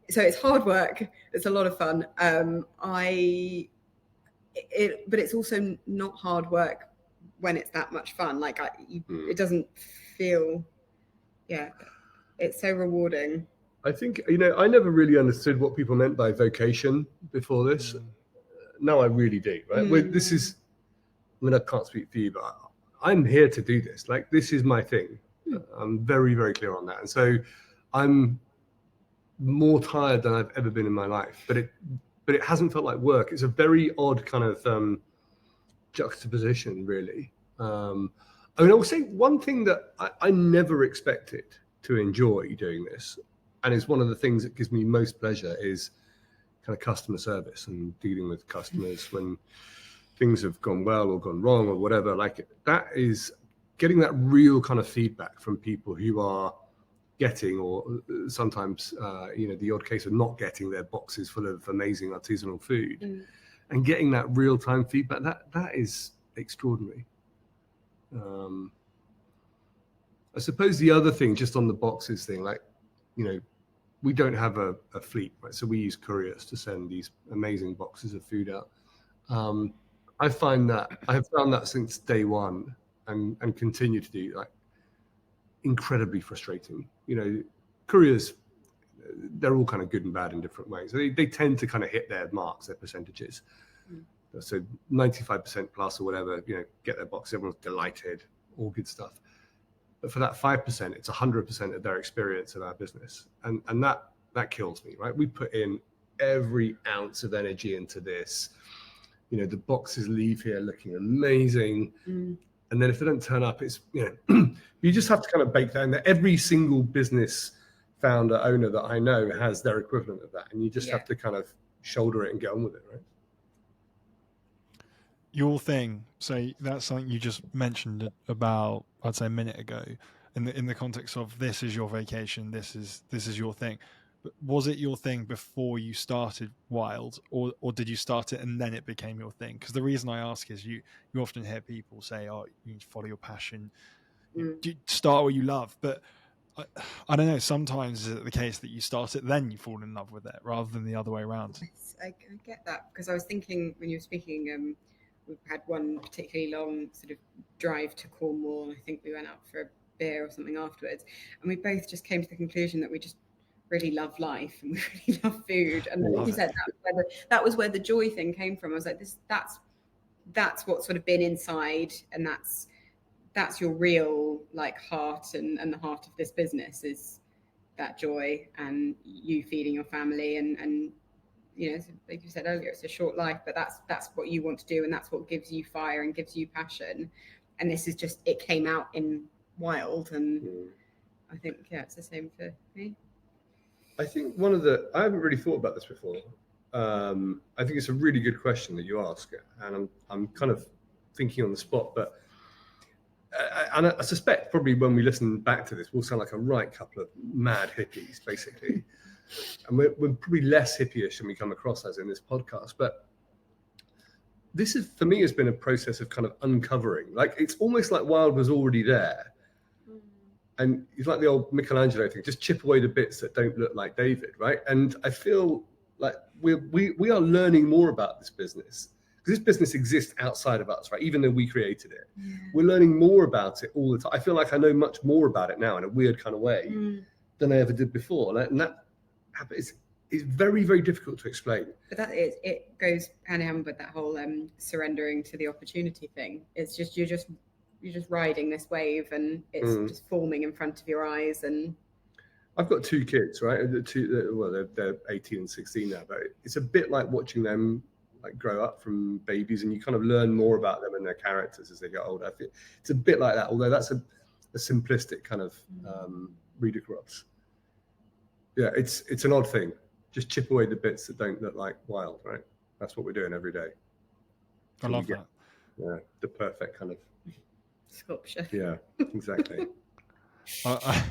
it's hard work. It's a lot of fun. But it's also not hard work when it's that much fun. It doesn't feel, it's so rewarding. I think, I never really understood what people meant by vocation before this. Now I really do, right? This is, I can't speak for you, but I'm here to do this. This is my thing. I'm very, very clear on that. And so I'm more tired than I've ever been in my life, but it hasn't felt like work. It's a very odd kind of juxtaposition, really. I will say one thing that I never expected to enjoy doing this, and it's one of the things that gives me most pleasure, is kind of customer service and dealing with customers when things have gone well or gone wrong or whatever. That is getting that real kind of feedback from people who are getting, or sometimes, the odd case of not getting their boxes full of amazing artisanal food, and getting that real-time feedback. That is extraordinary. I suppose the other thing, just on the boxes thing, we don't have a fleet, right? So we use couriers to send these amazing boxes of food out. I have found that since day one, and continue to do, incredibly frustrating. Couriers, they're all kind of good and bad in different ways. They tend to kind of hit their marks, their percentages. So 95% plus or whatever, get their box, everyone's delighted, all good stuff. But for that 5%, it's 100% of their experience of our business. And that kills me, right? We put in every ounce of energy into this. The boxes leave here looking amazing. And then if they don't turn up, it's, you just have to kind of bake that in there. Every single business founder, owner that I know has their equivalent of that. And you just have to kind of shoulder it and get on with it, right? Your thing, so that's something you just mentioned about, I'd say a minute ago, in the context of this is your vacation, this is your thing. But was it your thing before you started Wylde, or did you start it and then it became your thing? Because the reason I ask is you often hear people say, oh, you need to follow your passion, you start what you love. But I don't know, sometimes is it the case that you start it, then you fall in love with it, rather than the other way around? I get that, because I was thinking when you were speaking, we've had one particularly long sort of drive to Cornwall, and I think we went out for a beer or something afterwards, and we both just came to the conclusion that we just really love life and we really love food. And like you said, that was where the joy thing came from. I was like, that's what's sort of been inside, and that's your real like heart, and the heart of this business is that joy and you feeding your family, and like you said earlier, it's a short life, but that's what you want to do, and that's what gives you fire and gives you passion. And this is just, it came out in Wylde, and I think it's the same for me. I think I haven't really thought about this before. I think it's a really good question that you ask, and I'm kind of thinking on the spot, but I suspect probably when we listen back to this, we'll sound like a right couple of mad hippies, basically. And we're probably less hippie-ish than we come across as in this podcast. But this is, for me, has been a process of kind of uncovering. Like, it's almost like Wylde was already there. And it's like the old Michelangelo thing, just chip away the bits that don't look like David, right? And I feel like we are learning more about this business. Because this business exists outside of us, right? Even though we created it. We're learning more about it all the time. I feel like I know much more about it now in a weird kind of way than I ever did before. And that it's very, very difficult to explain. But it goes hand in hand with that whole surrendering to the opportunity thing. It's just you're just riding this wave, and it's just forming in front of your eyes. And I've got two kids, right? They're 18 and 16 now, but it's a bit like watching them like grow up from babies, and you kind of learn more about them and their characters as they get older. I feel it's a bit like that, although that's a simplistic kind of read across. Yeah, it's an odd thing. Just chip away the bits that don't look like Wylde, right? That's what we're doing every day. I love that. Yeah, the perfect kind of sculpture. Yeah, exactly. I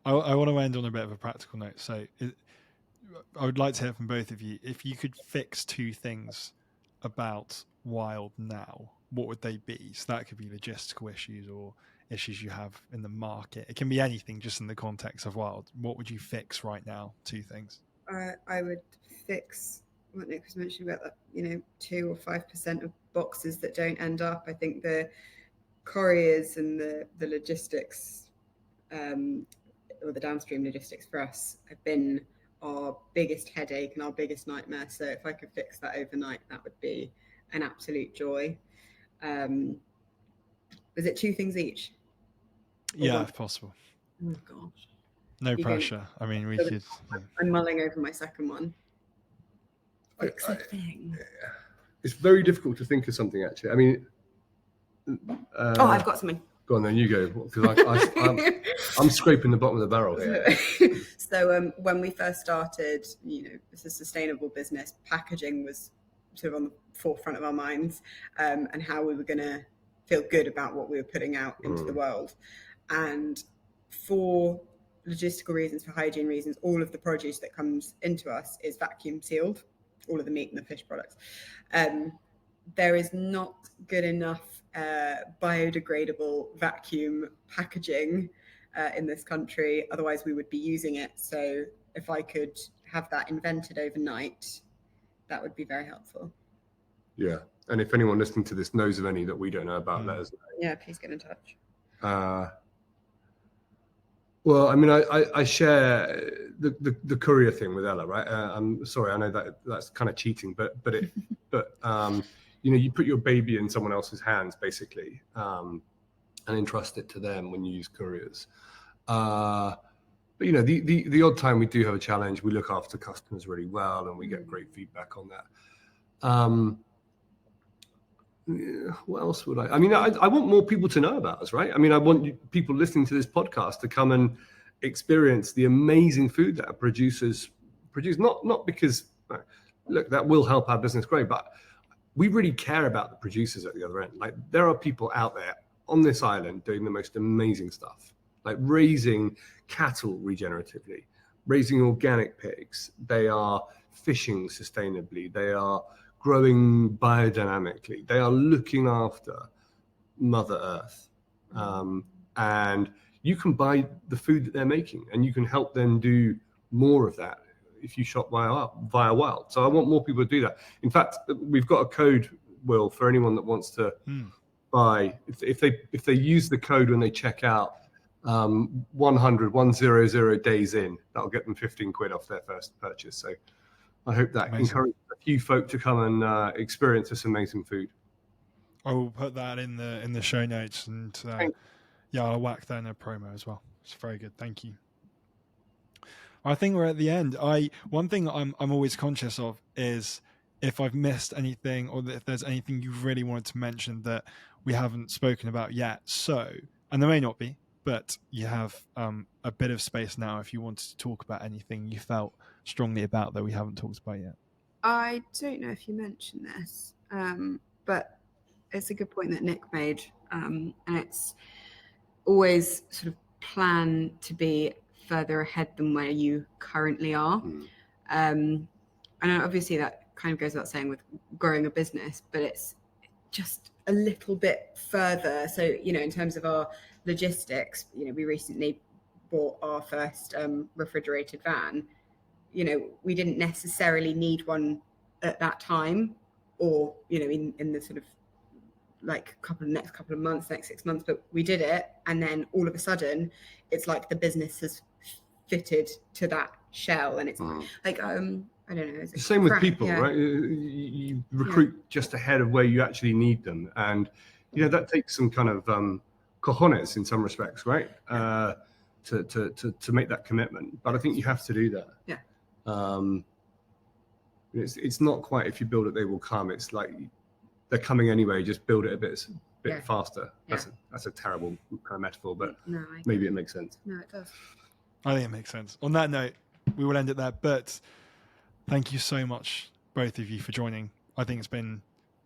want to end on a bit of a practical note. So I would like to hear from both of you. If you could fix two things about Wylde now, what would they be? So that could be logistical issues or issues you have in the market. It can be anything just in the context of Wylde. What would you fix right now? Two things. I would fix what Nick was mentioning about that, 2 or 5% of boxes that don't end up. I think the couriers and the logistics, or the downstream logistics for us, have been our biggest headache and our biggest nightmare. So if I could fix that overnight, that would be an absolute joy. Was it 2 things each? Yeah, if possible. Oh gosh. No pressure. I mean, we could. I'm mulling over my second one. Fix a thing. It's very difficult to think of something, actually. I mean, I've got something. Go on, then you go, because I'm scraping the bottom of the barrel here. So when we first started, it's a sustainable business. Packaging was sort of on the forefront of our minds, and how we were going to feel good about what we were putting out into the world. And for logistical reasons, for hygiene reasons, all of the produce that comes into us is vacuum sealed, all of the meat and the fish products. There is not good enough biodegradable vacuum packaging in this country. Otherwise, we would be using it. So if I could have that invented overnight, that would be very helpful. Yeah. And if anyone listening to this knows of any that we don't know about, let us know. Yeah, please get in touch. Well, I mean, I share the courier thing with Ella, right? I'm sorry, I know that's kind of cheating, but you put your baby in someone else's hands basically, and entrust it to them when you use couriers. But the odd time we do have a challenge, we look after customers really well, and we get great feedback on that. What else would I mean, I want more people to know about us, right? I mean, I want people listening to this podcast to come and experience the amazing food that our producers produce, not because, look, that will help our business grow, but we really care about the producers at the other end. Like, there are people out there on this island doing the most amazing stuff, like raising cattle regeneratively, raising organic pigs. They are fishing sustainably. They are growing biodynamically. They are looking after Mother Earth. And you can buy the food that they're making, and you can help them do more of that if you shop via Wylde. So I want more people to do that. In fact, we've got a code, Will, for anyone that wants to buy. If they use the code when they check out, 100 days in, that'll get them 15 quid off their first purchase. So I hope that encourages a few folk to come and experience this amazing food. I will put that in the show notes, and I'll whack that in a promo as well. It's very good. Thank you. I think we're at the end. One thing I'm always conscious of is if I've missed anything, or if there's anything you really wanted to mention that we haven't spoken about yet. So, and there may not be, but you have a bit of space now if you wanted to talk about anything you felt strongly about that we haven't talked about yet. I don't know if you mentioned this, but it's a good point that Nick made, and it's always sort of plan to be further ahead than where you currently are. And obviously that kind of goes without saying with growing a business, but it's just a little bit further. So, in terms of our logistics, we recently bought our first refrigerated van. We didn't necessarily need one at that time, or, in the sort of like next couple of months, next 6 months, but we did it. And then all of a sudden it's like the business has fitted to that shell, and it's like, I don't know. It's same with people, right? You recruit just ahead of where you actually need them. And, that takes some kind of cojones in some respects, right? To make that commitment. But I think you have to do that. Yeah. It's not quite if you build it, they will come. It's like they're coming anyway. Just build it a bit faster. That's a terrible kind of metaphor, but maybe it makes sense. No, it does. I think it makes sense. On that note, we will end it there. But thank you so much, both of you, for joining. I think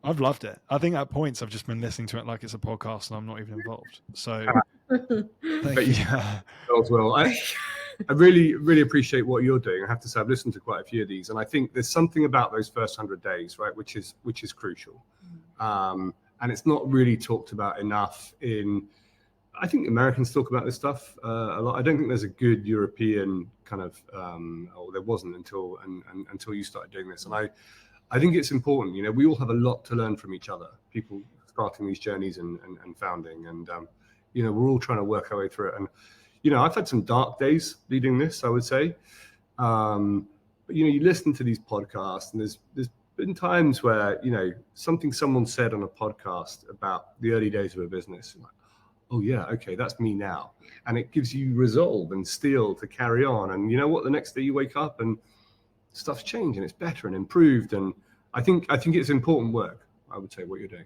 I've loved it. I think at points I've just been listening to it like it's a podcast and I'm not even involved. So thank you. As well. I really, really appreciate what you're doing. I have to say, I've listened to quite a few of these, and I think there's something about those first 100 days, right, which is crucial. And it's not really talked about enough I think Americans talk about this stuff a lot. I don't think there's a good European kind of, or there wasn't until you started doing this. And I think it's important. We all have a lot to learn from each other, people starting these journeys and founding. And, we're all trying to work our way through it. And, I've had some dark days leading this, I would say. But, you listen to these podcasts, and there's been times where, something someone said on a podcast about the early days of a business, like, oh yeah, okay, that's me now. And it gives you resolve and steel to carry on. And you know what, the next day you wake up and stuff's changed and it's better and improved. And I think it's important work, I would say, what you're doing.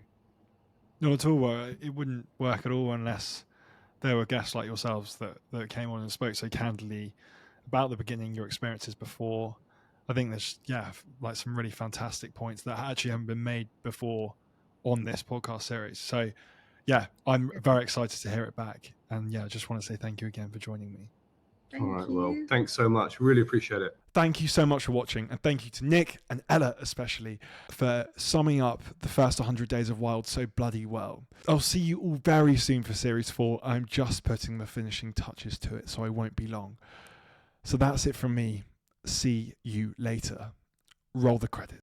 Not at all. It wouldn't work at all unless there were guests like yourselves that came on and spoke so candidly about the beginning, your experiences before. I think there's, like some really fantastic points that actually haven't been made before on this podcast series. So I'm very excited to hear it back. And I just want to say thank you again for joining me. All right, well, thanks so much. Really appreciate it. Thank you so much for watching. And thank you to Nick and Ella especially for summing up the first 100 days of Wylde so bloody well. I'll see you all very soon for Series 4. I'm just putting the finishing touches to it, so I won't be long. So that's it from me. See you later. Roll the credits.